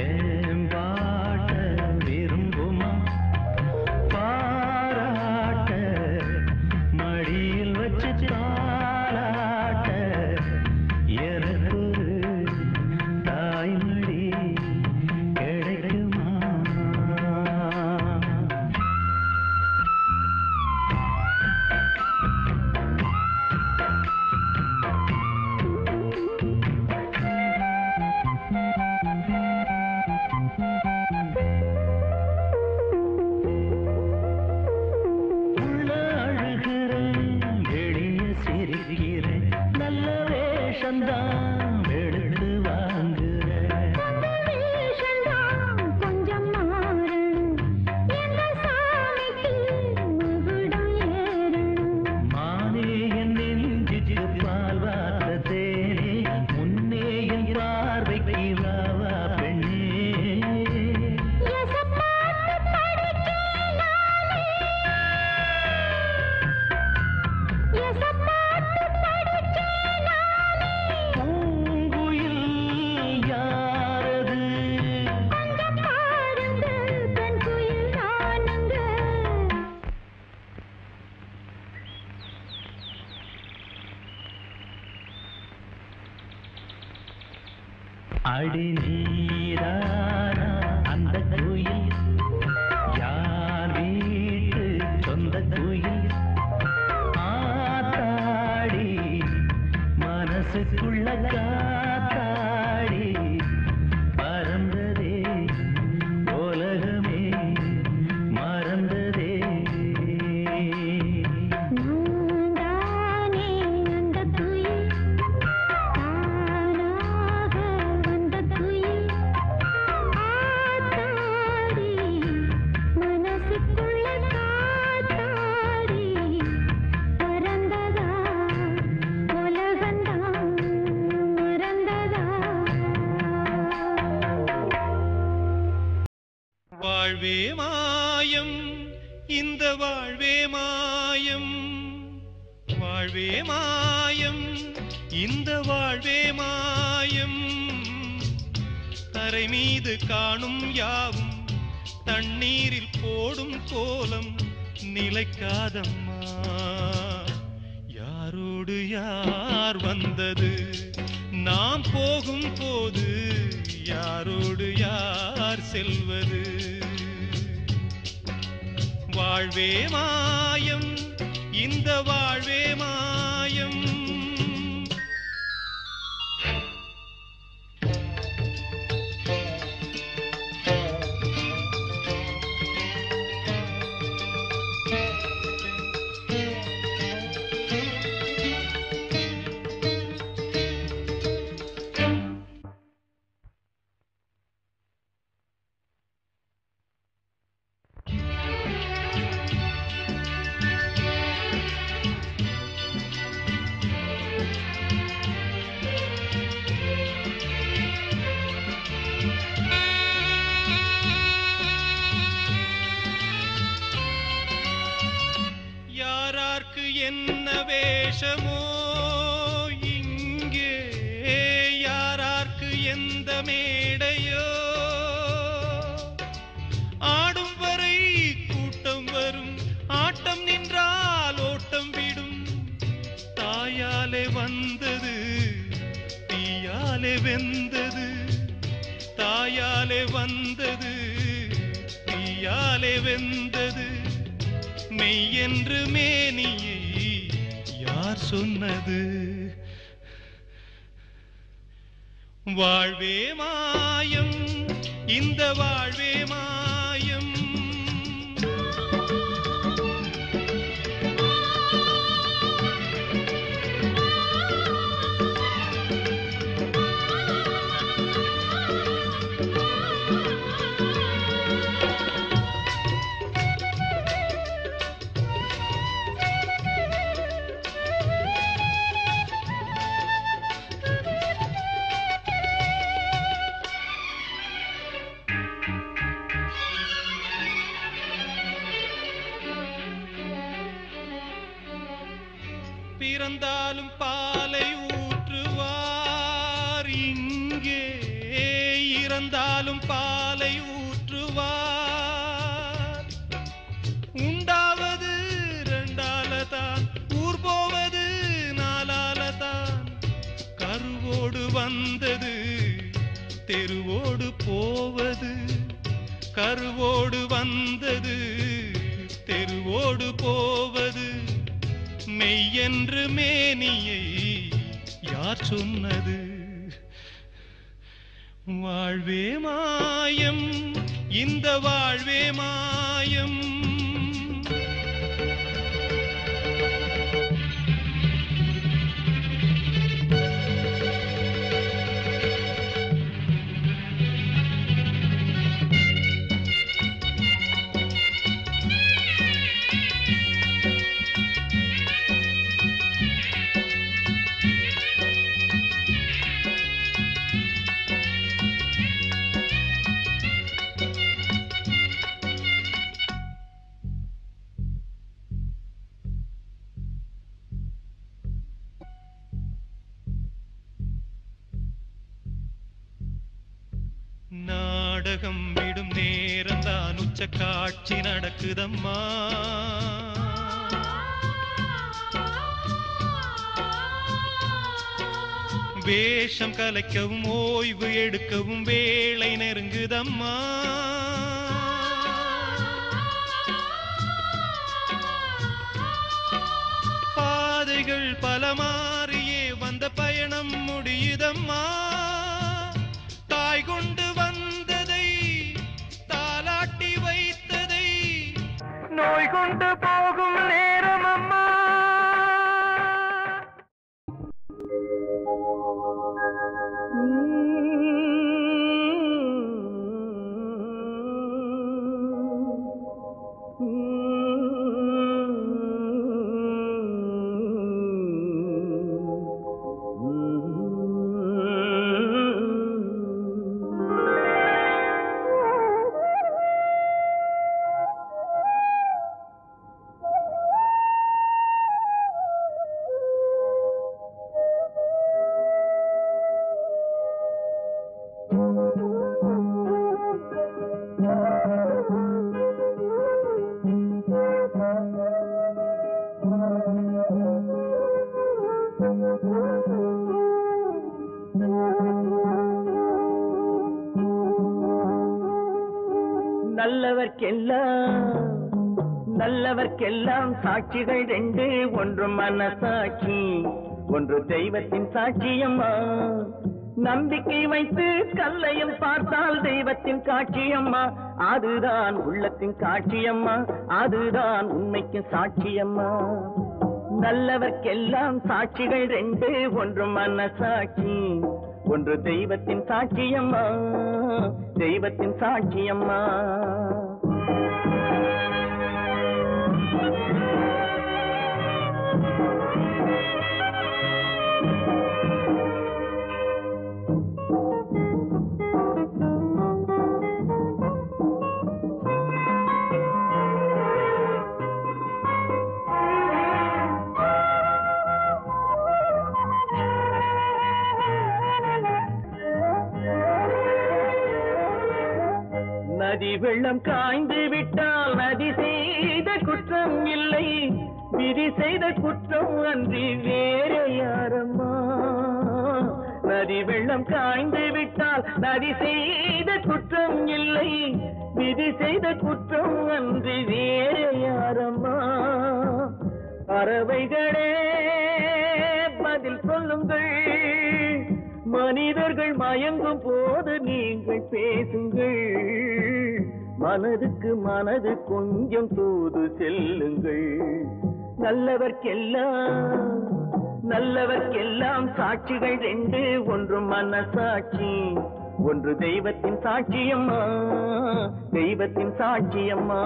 ஏன் பாட்ட விரும்புமா பாராட்ட மடியில் வச்சு தாராட்ட எனக்கு தாய்மடி கிடைக்குமா உள்ள அழுகிறேன் வெளிய சிரிக்கிறேன் நல்ல வேஷந்தான் எடுத்து வாங்குறேன் வேஷந்தான் கொஞ்சம் மாறணும் எங்க சாமிக்கு மகுடம் ஏறணும் மானே என் நெஞ்சுக்கு பால் வார்த்த தேனே முன்னே என் பார்வைக்கு வாவா பெண்ணே எசப்பாட்டு படிக்கலாலே எசப்பாட்டு படிக்கலாலே அடி நீரானா அந்த கோயில் யார் வீட்டு சொந்த கோயில் ஆத்தாடி மனசுக்குள்ள காத்தாடி பறந்ததே உலகமே மறந்ததே நான்தானே அந்த குயில் தானாக வந்த குயில் ஆத்தாடி மனசுக்குள்ள காத்தாடி பறந்ததா உலகந்தான் மறந்ததா வாழ்வே மாயம் இந்த வாழ்வே மாயம் வாழ்வே மாயம் இந்த வாழ்வே மாயம் தரை மீது காணும் யாவும் தண்ணீரில் போடும் கோலம் நிலைக்காதம்மா யாரோடு யார் வந்தது நாம் போகும் போது யாரோடு யார் செல்வது வாழ்வே மாயம் இந்த வாழ்வே மாயம் யாரார்க்கு என்ன வேஷமோ இங்கே யாரார்க்கு எந்த மேடையோ ஆடும் வரை கூட்டம் வரும் ஆட்டம் நின்றால் ஓட்டம் விடும் தாயாலே வந்தது தீயாலே வெந்தது தாயாலே வந்தது தீயாலே வெந்தது மெய் என்று மேனியை யார் சொன்னது வாழ்வே மாயம் இந்த வாழ்வே மாயம் பிறந்தாலும் பாலை ஊற்றுவார் இங்கே இறந்தாலும் பாலை ஊற்றுவார் உண்டாவது ரெண்டாலதான் ஊர் போவது நாலாலதான் கருவோடு வந்தது தெருவோடு போவது கருவோடு வந்தது தெருவோடு போவது மெய்யென்று மேனியை யார் சொன்னது வாழ்வே மாயம் இந்த வாழ்வே மாயம் நாடகம் விடும் நேரம்தான் உச்ச காட்சி நடக்குதம்மா வேஷம் கலைக்கவும் ஓய்வு எடுக்கவும் வேளை நெருங்குதம்மா. பாதைகள் பல மாறியே வந்த பயணம் முடியுதம்மா. தாய் கொண்டு வந்ததை தாலாட்டி வைத்ததை நோய் கொண்டு போகும் நேரம் அம்மா. நல்லவர்க்கெல்லாம் சாட்சிகள் ரெண்டு, ஒன்று மனசாட்சி, ஒன்று தெய்வத்தின் சாட்சியம்மா. நம்பிக்கை வைத்து கல்லையும் பார்த்தால் தெய்வத்தின் காட்சியம்மா. அதுதான் உள்ளத்தின் காட்சியம்மா, அதுதான் உண்மைக்கு சாட்சியம்மா. நல்லவர்க்கெல்லாம் சாட்சிகள் ரெண்டு, ஒன்று மனசாட்சி, ஒன்று தெய்வத்தின் சாட்சியம்மா, தெய்வத்தின் சாட்சியம்மா. நதி வெள்ளம் காய்ந்து விட்டால் நதி செய்த குற்றம் இல்லை, விதி செய்த குற்றம் அன்றி வேறு யாரம்மா. நதி வெள்ளம் காய்ந்து விட்டால் நதி செய்த குற்றம் இல்லை, விதி செய்த குற்றம் அன்றி வேறு யாரம்மா. பறவைகளே பதில் சொல்லுங்கள், மனிதர்கள் மயங்கும் போது நீங்கள் பேசுங்கள். மனதுக்கு மனது கொஞ்சம் தூது செல்லுங்கள். நல்லவர்க்கெல்லாம் சாட்சிகள் ரெண்டு, ஒன்று மனசாட்சி, ஒன்று தெய்வத்தின் சாட்சியம்மா, தெய்வத்தின் சாட்சியம்மா.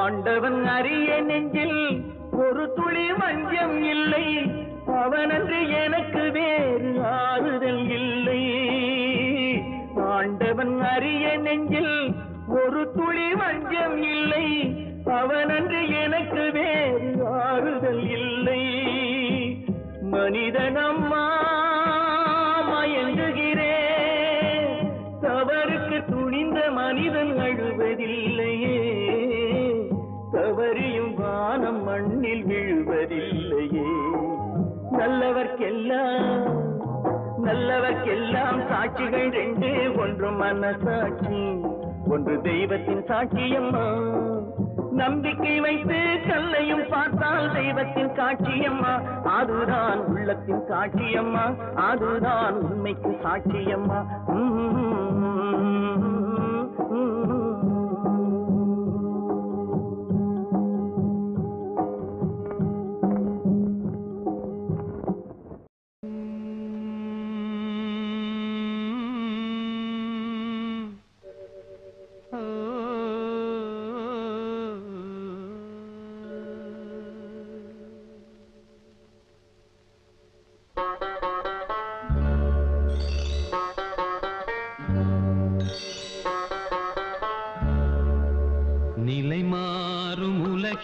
ஆண்டவன் அறிய நெஞ்சில் ஒரு துளி வஞ்சம் இல்லை, அவனன்று எனக்கு வேறு ஆறுதல் இல்லை. ஆண்டவன் அறிய நெஞ்சில் ஒரு துளி வஞ்சம் இல்லை, அவனன்று எனக்கு வேறு ஆறுதல் இல்லை. மனிதனம்மா மயங்குகிறேன், தவறுக்கு துணிந்த மனிதன் அழுவதில்லையே, தவறியும் வானம் மண்ணில் விழுவதில்லையே. நல்லவர்க்கெல்லாம் சாட்சிகள் ரெண்டு, ஒன்று மனசாட்சி, ஒன்று தெய்வத்தின் சாட்சியம்மா. நம்பிக்கை வைத்து கல்லையும் பார்த்தால் தெய்வத்தின் காட்சியம்மா. அதுதான் உள்ளத்தின் காட்சியம்மா, அதுதான் உண்மைக்கு சாட்சியம்மா.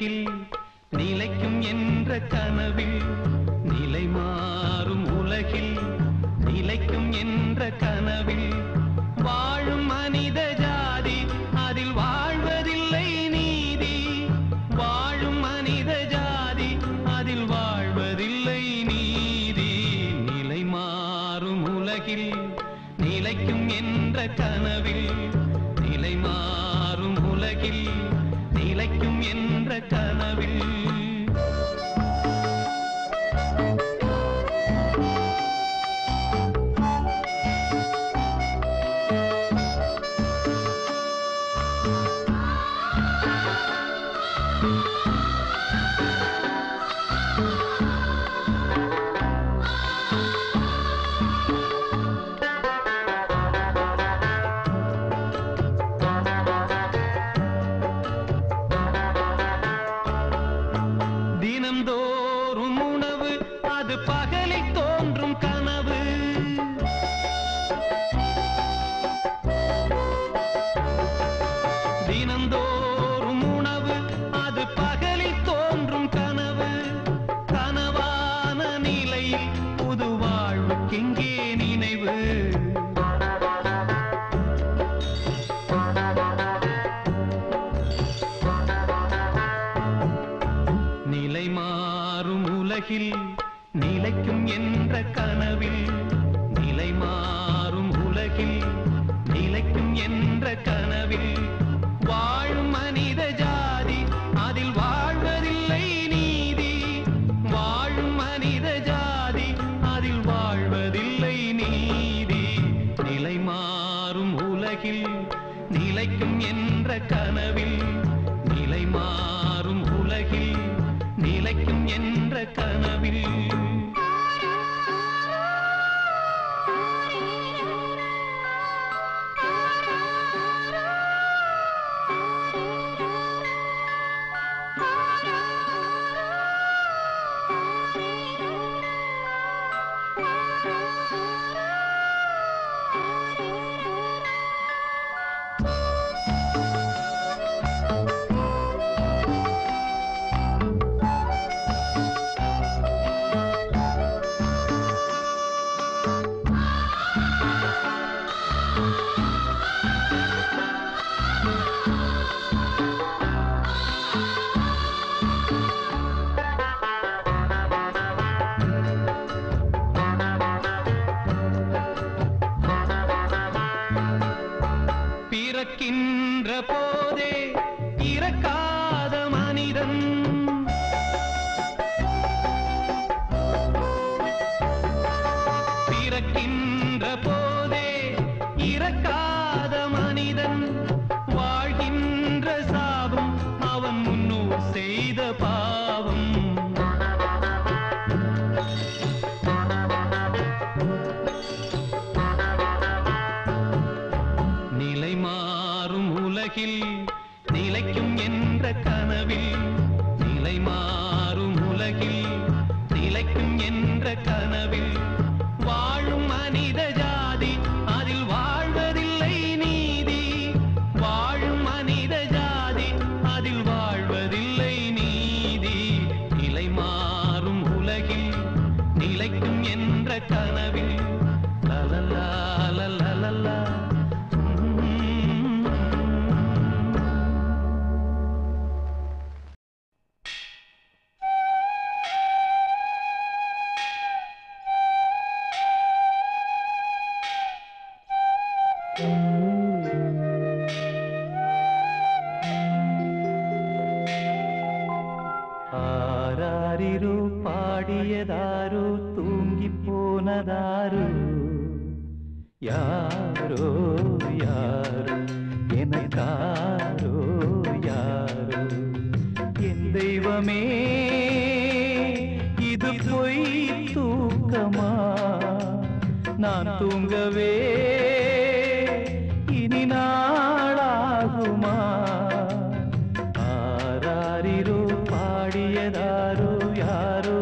உலகில் நிலைக்கும் என்ற கனவில் நிலை மாறும் உலகில் நிலைக்கும் என்ற கனவில் வாழும் மனித ஜாதி அதில் வாழ்வதில்லை நீதி வாழும் மனித ஜாதி அதில் வாழ்வதில்லை நீதி நிலை மாறும் உலகில் நிலைக்கும் என்ற கனவில் நிலை மாறும் உலகில் நிலைக்கும் என்ற கனவில் தினம்தோறும் உணவு அது பகலில் தோன்றும் கனவு தினம்தோறும் உணவு அது பகலில் தோன்றும் கனவு கனவான நிலையில் புது வாழ்வுக்கெங்கே நினைவு நிலை மாறும் உலகில் நிலைக்கும் என்ற கனவில் நிலை மாறும் உலகில் நிலைக்கும் என்ற கனவில் வாழும் மனித ஜாதி அதில் வாழ்வதில்லை நீதி வாழும் மனித ஜாதி அதில் வாழ்வதில்லை நீதி நிலை மாறும் உலகில் நிலைக்கும் என்ற கனவில் நிலை மாறும் உலகில் நிலைக்கும் என்ற கனவில் பிறக்கின்ற போதே இறக்காத மனிதன் பிறக்கின்ற போதே இறக்காத மனிதன் வாழ்கின்ற சாபம் அவன் முன்னோர் செய்த பாவம் நிலை மாறும் உலகில் நிலைக்கும் என்ற கனவில் நிலை மாறும் உலகில் நிலைக்கும் என்ற கனவில் வாழும் மனித ஜாதி அதில் வாழ்வதில்லை நீதி வாழும் மனித ஜாதி அதில் வாழ்வதில்லை நீதி நிலை மாறும் உலகில் நிலைக்கும் என்ற கனவில் லலலா லலலா ஆராரிரோ பாடியதாரோ தூங்கி போனதாரோ யாரோ யாரோ எனக்காரோ யாரோ என் தெய்வமே இது பொய் தூக்கமா நான் தூங்கவே இனி நாளாகுமா ஆராரிரோ பாடியதாரோ யாரோ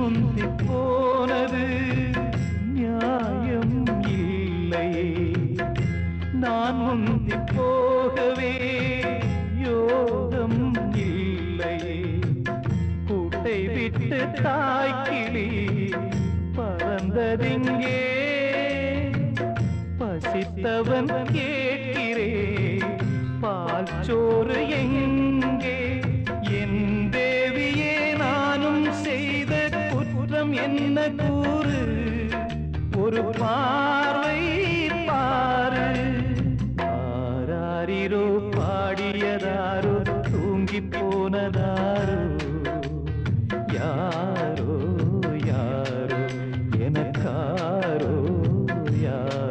முந்தி போனது நியாயம் இல்லையே, நான் முந்தி போகவே யோகம் இல்லையே. கூட்டை விட்டு தாய்க்கிளி பறந்ததிங்கே, பசித்தவன் கேட்கிறே பால் சோறு எங்கே. என் தேவியே நானும் செய்த குற்றம் என்ன கூறு, ஒரு பார்வை பாரு. ஆராரிரோ பாடியதாரோ தூங்கி போனதாரோ, யாரோ யாரோ எனக்காரோ யாரோ.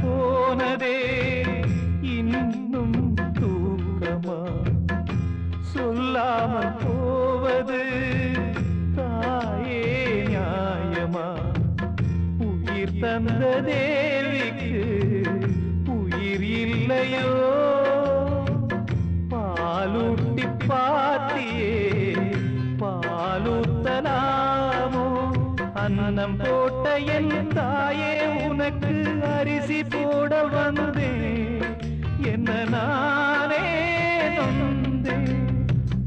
போனதே இன்னும் தூக்கமா, சொல்லாமல் போவது தாயே நியாயமா. உயிர் தந்த தேவிக்கு உயிர் இல்லையோ, பாலூட்டி பாத்தியே பாலூத்தலாமோ. அன்னம் போட்ட என் தாயே உனக்கு அரிசி போட வந்தேன், என்ன நானே நொந்தேன்.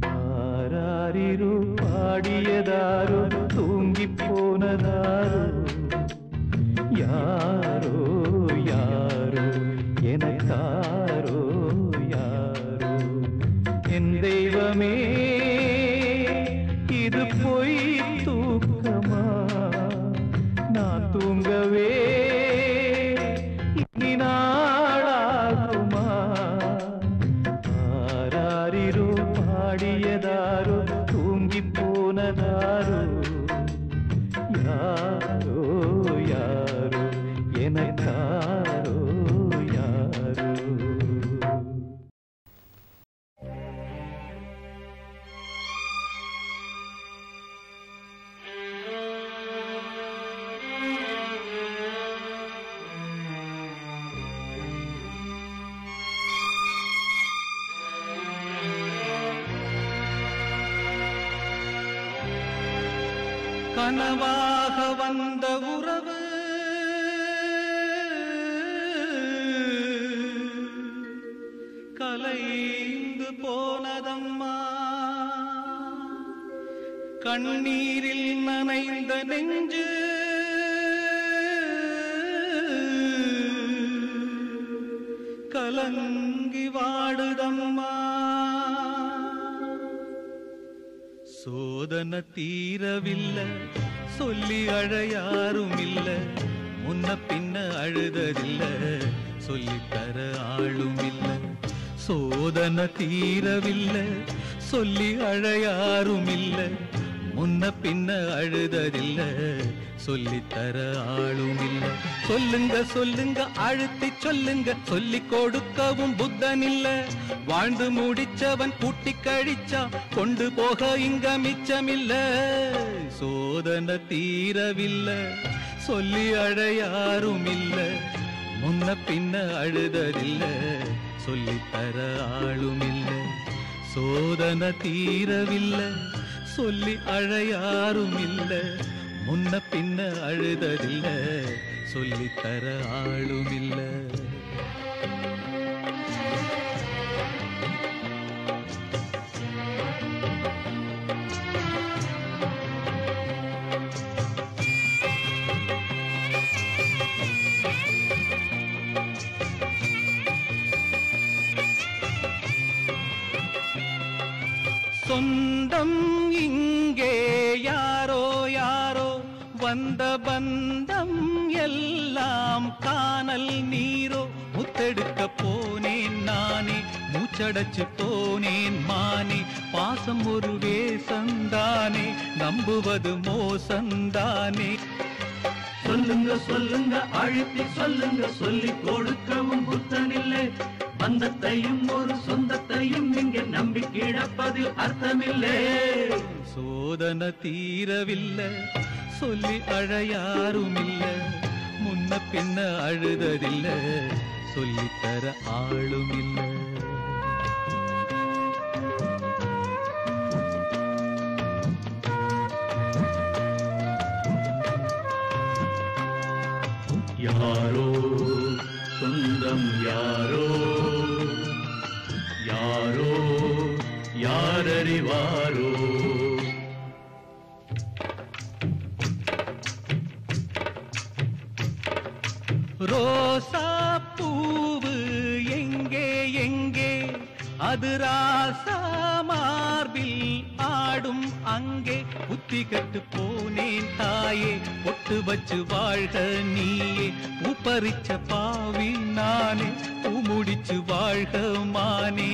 ஆராரிரோ பாடியதாரோ தூங்கி போனதாரோ, யாரோ யாரோ எனக்காரோ யாரோ. என் தெய்வமே இது பொய் தூக்கமா, நான் தூங்கவே இனி நாளாகுமா. ஆராரிரோ பாடியதாரோ தூங்கி போனதாரோ, யாரோ யாரோ எனக்காரோ யாரோ. கனவாக வந்த உறவு கலைந்து போனதம்மா, கண்ணீரில் நனைந்த நெஞ்சு கலங்கி வாடுதம்மா. சோதனை தீரவில்லை சொல்லி அழ யாரும் இல்ல, முன்ன பின்ன அழுததில்ல சொல்லித்தர ஆளும் இல்ல. சோதனை தீரவில்லை சொல்லி அழ யாரும் இல்ல, முன்ன பின்ன அழுததில்ல சொல்லித்தர ஆளும் இல்ல. சொல்லுங்க சொல்லுங்க அழுத்தி சொல்லுங்க, சொல்லி கொடுக்கவும் புத்தன் இல்ல. வாழ்ந்து முடிச்சவன் கூட்டி கழிச்சா கொண்டு போக இங்க மிச்சமில்ல. சோதனை தீரவில்லை சொல்லி அழ யாரும் இல்ல, முன்ன பின்ன அழுததில்ல சொல்லித்தர ஆளும் இல்ல. சோதனை தீரவில்லை சொல்லி அழ யாரும் இல்ல, முன்ன பின்ன அழுததில்ல சொல்லித்தர ஆளும் இல்ல. சொந்தம் இங்கே யாரோ யாரோ, வந்த பந்தம் எல்லாம் காணல் நீரோ. முத்தெடுக்க போனேன் நானே மூச்சடைச்சு போனேன் மானே. பாசம் ஒரு வேசந்தானே, நம்புவது மோசந்தானே. சொல்லுங்க சொல்லுங்க அழுத்தி சொல்லுங்க, சொல்லி கொடுக்கவும் புத்தனில்லை. பந்தத்தையும் ஒரு சொந்தத்தையும் இங்கே நம்பி கிடப்பதில் அர்த்தமில்லை. சோதனை தீரவில்லை, சொல்லி அழையாரும் இல்ல. முன்ன பின்ன அழுததில்ல, சொல்லித்தர ஆளும் இல்ல. யாரோ சொந்தம் யாரோ, யாரோ யாரறிவாரோ. ரோசா பூவு எங்கே எங்கே, அது ராசா மார்பில் ஆடும் அங்கே. புத்தி கட்டு போனேன் தாயே, பொட்டு வச்சு வாழ்க நீயே. பூப்பறிச்ச பாவி நானே, பூ முடிச்சு வாழ்க மானே.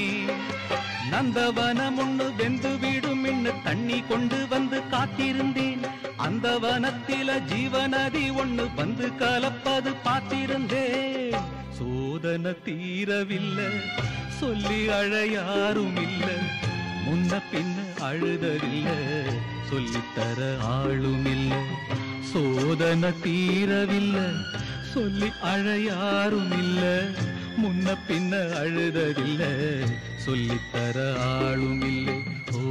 நந்தவனம் ஒண்ணு வெந்து விடும் இன்னு தண்ணி கொண்டு வந்து காத்திருந்தேன். அந்த வனத்தில ஜீவநதி ஒண்ணு வந்து கலப்பது பார்த்திருந்தேன். சோதனை தீரவில்லை, சொல்லி அழையாரும் இல்ல. முன்ன பின்ன அழுததில்ல, சொல்லித்தர ஆளும் இல்ல. சோதனை தீரவில்லை, சொல்லி அழையாரும் இல்ல. முன்ன பின்ன அழுததில்ல, சொல்லித்தர ஆளும் இல்லை. ஓ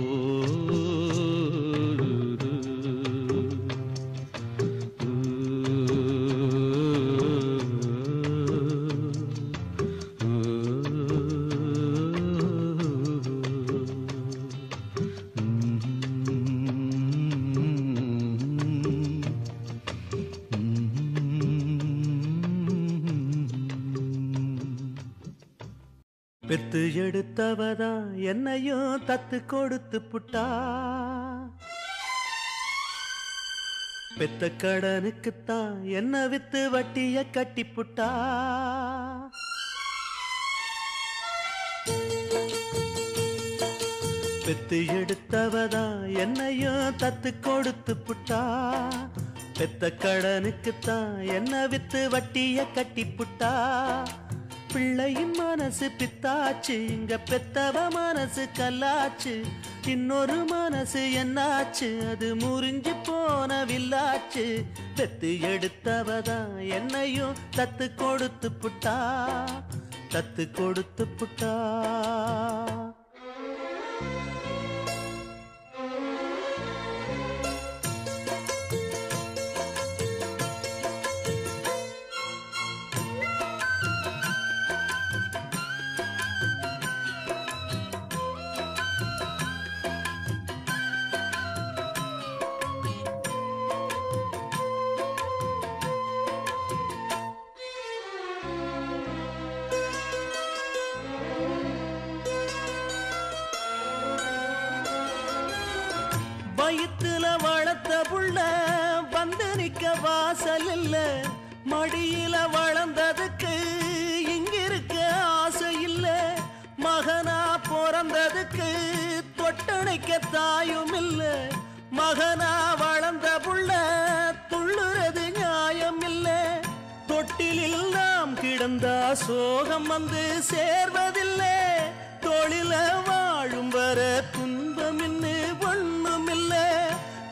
பெத்து எடுத்தவதா என்னையும் தத்து கொடுத்து புட்டா. பெத்த கடனுக்குத்தான் என்ன வித்து வட்டிய கட்டி புட்டா. பெத்து எடுத்தவதா என்னையும் தத்து கொடுத்து புட்டா. பெத்த கடனுக்குத்தான் என்ன வித்து வட்டிய கட்டி புட்டா. பிள்ளையின் மனசு பித்தாச்சு, இங்க பெத்தவ மனசு கல்லாச்சு. இன்னொரு மனசு என்னாச்சு, அது முறிஞ்சு போன வில்லாச்சு. பெத்து எடுத்தவதான் என்னையும் தத்து கொடுத்து புட்டா, தத்து கொடுத்து புட்டா. வயிற்றுல வளர்த்த புள்ள வந்து நிக்க வாசல் இல்ல. மடியில வளர்ந்ததுக்கு இங்கிருக்க ஆசை இல்ல. மகனா பிறந்ததுக்கு தொட்டணைக்க தாயும் இல்ல. மகனா வளர்ந்த புள்ள துள்ளுறது நியாயம் இல்ல. தொட்டிலில் நாம் கிடந்தா சோகம் வந்து சேர்வதில்லை. தொழில வாழும் வர துன்பம் இன்னு ஒண்ணும் இல்ல.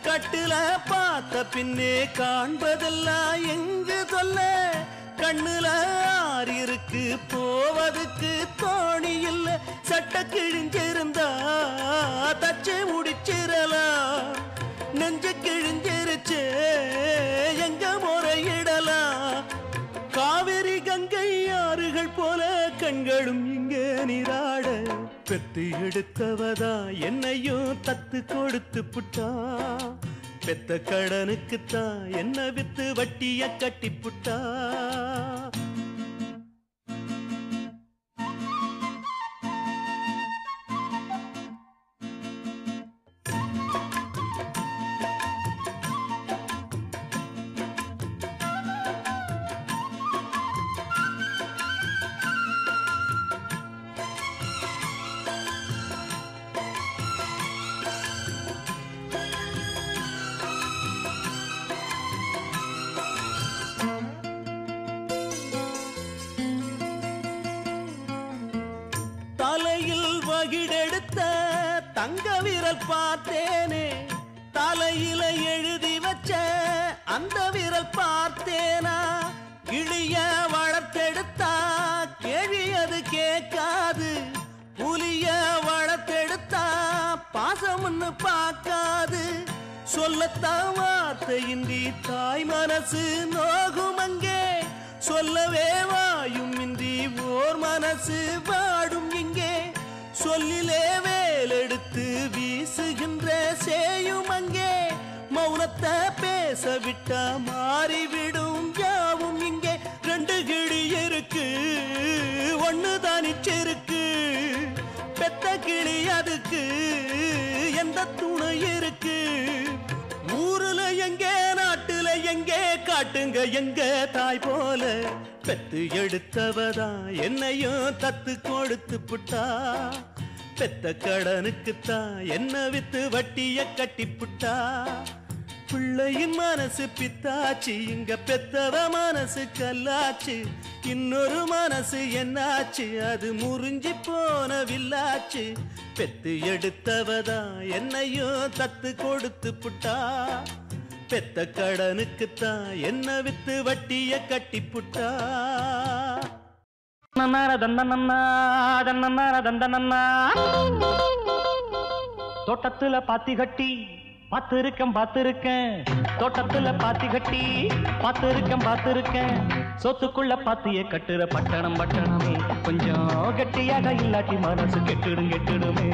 கட்டுல பார்த்த பின்னே காண்பதெல்லாம் எங்கு சொல்ல. கண்ணுல ஆறு இருக்கு போவதுக்கு தோணி இல்ல. சட்ட கிழிஞ்சிருந்தா தச்சு முடிச்சிடலாம். நெஞ்சு கிழிஞ்சிருச்சு எங்க முறையிடலாம். காவிரி கங்கை ஆறுகள் போல கண்களும் இங்க நீராட. பெத்து எடுத்தவதா என்னையும் தத்து கொடுத்து புட்டா. பெத்த கடனுக்குத்தான் என்ன வித்து வட்டிய கட்டி புட்டா. தகிடெடுத்த தங்க விரல் பார்த்தேனே தலையில எழுதி வச்ச அந்த விரல் பார்த்தேனா கிளிய வளர்த்தெடுத்தா கேள்வி அது கேட்காது புலிய வளர்த்தெடுத்தா பாசம்னு பார்க்காது சொல்லத்தான் வார்த்தையின்றி தாய் மனசு நோகும் அங்கே சொல்லவே வாயும் இன்றி ஓர் மனசு வாடும் இங்கே சொல்லிலே வேலெடுத்து வீசுகின்ற சேயும் அங்கே மௌனத்தை பேச விட்டா மாறிவிடும் யாவும் இங்கே ரெண்டு கிளி இருக்கு ஒண்ணு தானிச்சிருக்கு பெத்த கிளி அதுக்கு எந்த துணை இருக்கு ஊருல எங்கே நாட்டுல எங்கே காட்டுங்க எங்க தாய் போல பெத்து எடுத்தவதான் என்னையும் தத்து கொடுத்து புட்டா பெத்த கடனுக்குத்தான் என்ன வித்து வட்டிய கட்டி புட்டா பிள்ளையின் மனசு பித்தாச்சு இங்க பெத்தவ மனசு கல்லாச்சு இன்னொரு மனசு என்னாச்சு அது முறிஞ்சி போன வில்லாச்சு பெத்து எடுத்தவதான் என்னையும் தத்து கொடுத்து புட்டா பெத்த கடனுக்குத்தான் என்ன வித்து வட்டிய கட்டி புட்டா தோட்டத்துல பாத்தி கட்டி பாத்திருக்கேன் தோட்டத்துல பாத்தி கட்டி பாத்திருக்கேன் சொத்துக்குள்ள பாத்திய கட்டுற பட்டணமே கொஞ்சம் கெட்டியாக இல்லாட்டி மனசு கெட்டுடுமே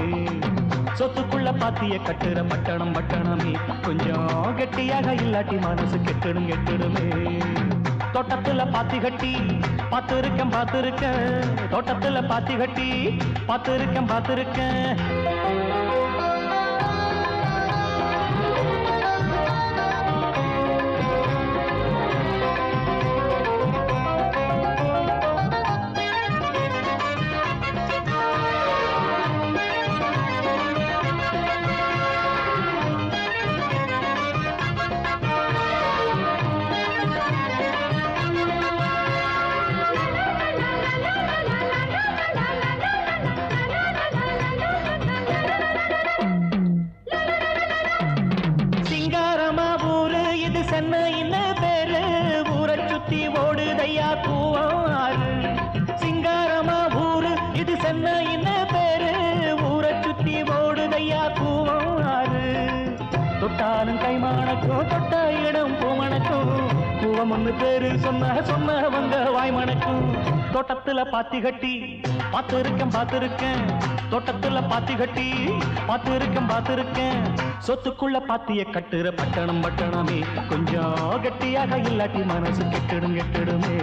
சொத்துக்குள்ள பாத்திய கட்டுற பட்டணமே கொஞ்சம் கெட்டியாக இல்லாட்டி மனசு கெட்டுடுமே தோட்டத்துல பாத்தி கட்டி பாத்திருக்கேன் தோட்டத்துல பாத்தி கட்டி பாத்திருக்கேன் கைமானக்கும் தொட்ட இடம் பூமணக்கும் கூவம்னு பேரு சொன்னவங்க வாய்மணக்கும் தோட்டத்துல பாத்தி கட்டி பாத்திருக்கேன் தோட்டத்துல பாத்தி கட்டி பாத்திருக்கேன் சொத்துக்குள்ள பாத்திய கட்டுற பட்டணமே கொஞ்சம் கெட்டியாக இல்லாட்டி மனசு கெட்டுடுமே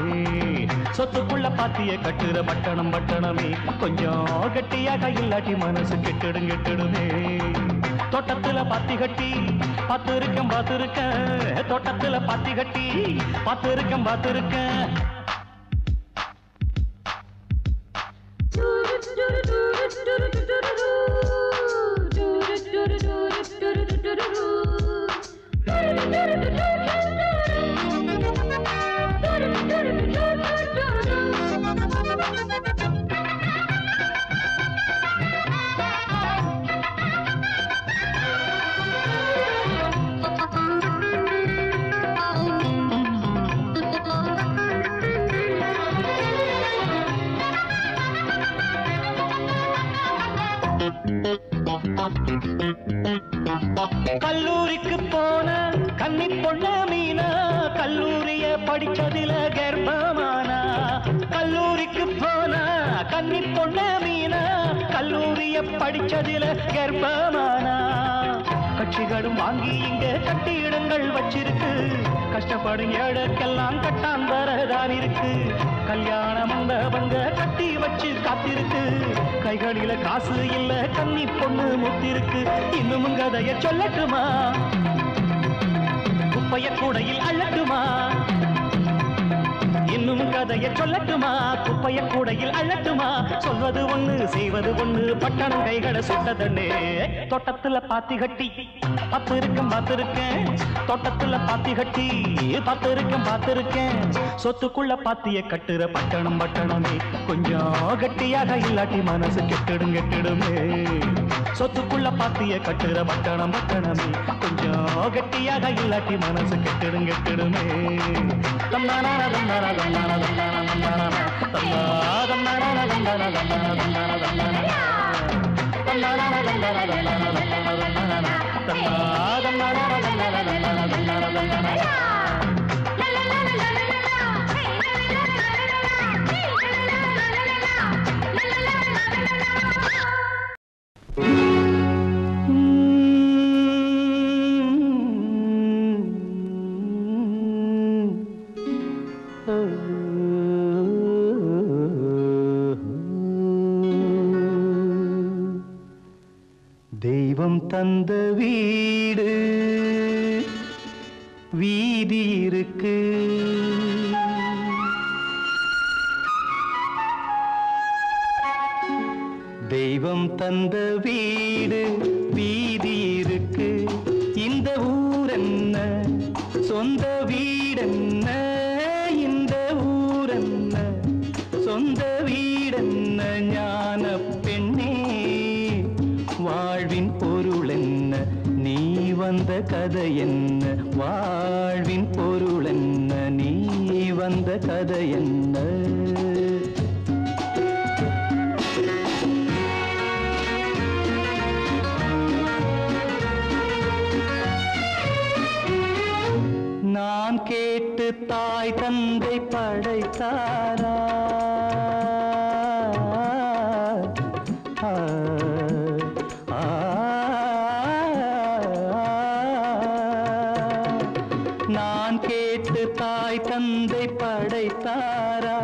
சொத்துக்குள்ள பாத்திய கட்டுற பட்டணமே கொஞ்சம் கெட்டியாக இல்லாட்டி மனசு கெட்டுடுமே தோட்டத்துல பாத்தி கட்டி பாத்திருக்கேன் தோட்டத்துல பாத்தி கட்டி பாத்திருக்கேன் கல்லூரிக்கு போன கன்னி பொண்ண மீனா கல்லூரிய படிச்சதில கர்ப்பமானா கல்லூரிக்கு போன கன்னி பொண்ண மீனா கல்லூரிய படிச்சதில கர்ப்பமானா கட்சிகளும் வாங்கி இங்க கட்டிடங்கள் வச்சிருக்கு கஷ்டப்படும் ஏழைக்கெல்லாம் கட்டாந்தரதான் இருக்கு கல்யாண மண்டபங்க கட்டி வச்சு காத்திருக்கு கைகளில காசு இல்ல கன்னி பொண்ணு முத்திருக்கு இன்னும் கதைய சொல்லட்டுமா குப்பைய கூடையில் அள்ளட்டுமா இன்னும் கதையை சொல்லட்டுமா, குப்பைய கூடையில் அழட்டுமா? சொல்வது ஒண்ணு செய்வது ஒண்ணு, பட்டணம் கைகளை சுட்டதண்ணே. தோட்டத்துல பாத்தி கட்டி பார்த்திருக்கேன், தோட்டத்துல பாத்தி கட்டி பார்த்திருக்கேன். சொத்துக்குள்ள பாத்திய கட்டுற பட்டணம் பட்டணமே, கொஞ்சம் கட்டியாக இல்லாட்டி மனசு கெட்டுடுமே. சொத்துக்குள்ள பாத்திய கட்டுற பட்டணம் பட்டணமே, கொஞ்சம் கட்டியாக இல்லாட்டி மனசு கெட்டுடுமே. தன்னானா தன்னானா தன்னானா தன்னானா தன்னானா தன்னானா தன்னானா தெய்வம் தந்த வீடு வீதி இருக்கு, தெய்வம் தந்த வீடு வீதி இருக்கு. இந்த ஊர் என்ன, சொந்த வீடென்ன? இந்த ஊர் என்ன, சொந்த வீடென்ன? ஞான பெண்ணே, வாழ்வின் பொருள் என்ன? நீ வந்த கதை என்ன? வாழ்வின் பொருள் என்ன? நீ வந்த கதை என்ன? நான் கேட்டு தாய் தந்தை படைத்தாரா? நான் கேட்டு தாய் தந்தை படைத்தாரா?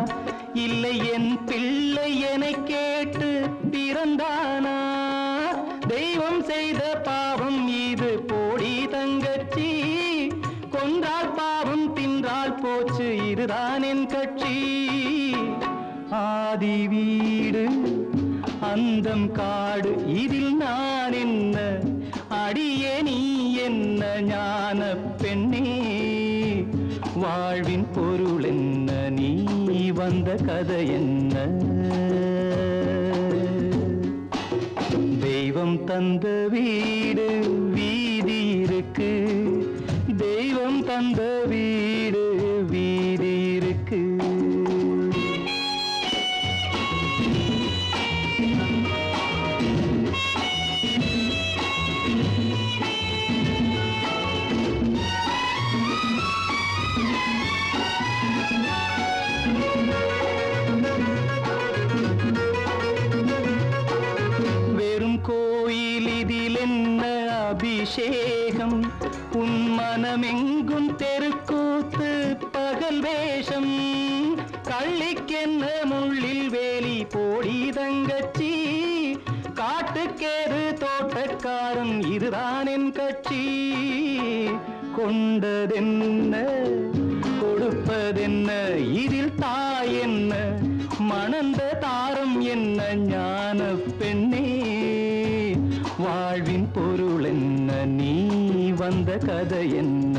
இல்லை என் பிள்ளை என்னை கேட்டு பிறந்தானா? தெய்வம் செய்த பாவம் இது போடி தங்கச்சி, கொன்றால் பாவம் தின்றால் போச்சு இதுதான் என் கட்சி. ஆதி வீடு அந்தம் காடு, இதில் நான் என்ன? அடியே நீ என்ன? ஞான பெண்ணே, வாழ்வின் பொருள் என்ன? நீ வந்த கதை என்ன? தெய்வம் தந்த வீடு வீதி இருக்கு, தெய்வம் தந்த வீடு வீதி இருக்கு. வெறும் கோயில் இதில் என்ன அபிஷேகம்? உன் மனமெங்கும் தெருக்கூத்து பகல் வேஷம். கள்ளிக்கென்ன முள்ளில் வேலி போடி தங்கச்சி, காட்டுக்கேது தோட்டக்காரன் இதுதான் என் கட்சி. கொண்டதென்ன கொடுப்பதென்ன, இதில் தாய் என்ன? மணந்த தாரம் என்ன? ஞான பெண்ணே, வாழ்வின் பொருள் என்ன? நீ வந்த கதை என்ன?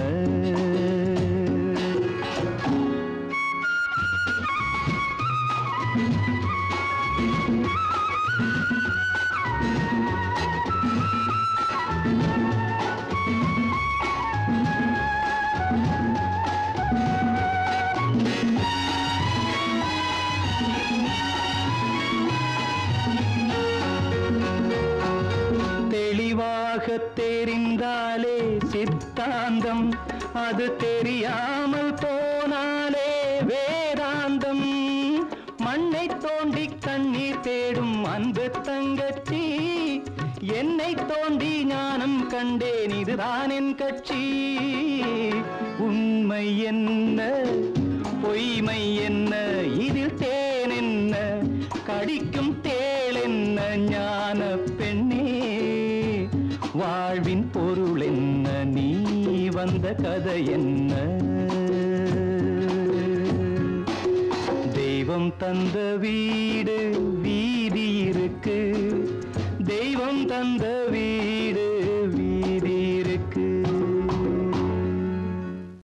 தெளிவாக தெரிந்தாலே சித்தாந்தம், அது தெரியாமல் போனாலே வேதாந்தம். மண்ணை தோண்டி கண்ணீர் தேடும் அன்பு தங்கச்சி, என்னை தோண்டி ஞானம் கண்டேன் இதுதான் என் கட்சி. உண்மை என்ன பொய்மை என்ன, இதில் தேன் என்ன கடிக்கும் தேள் என்ன? ஞான பெண்ணே, வாழ்வின் பொருள் என்ன? நீ வந்த கதை என்ன? தெய்வம் தந்த வீடு வீதி இருக்கு தெய்வம் தந்த வீடு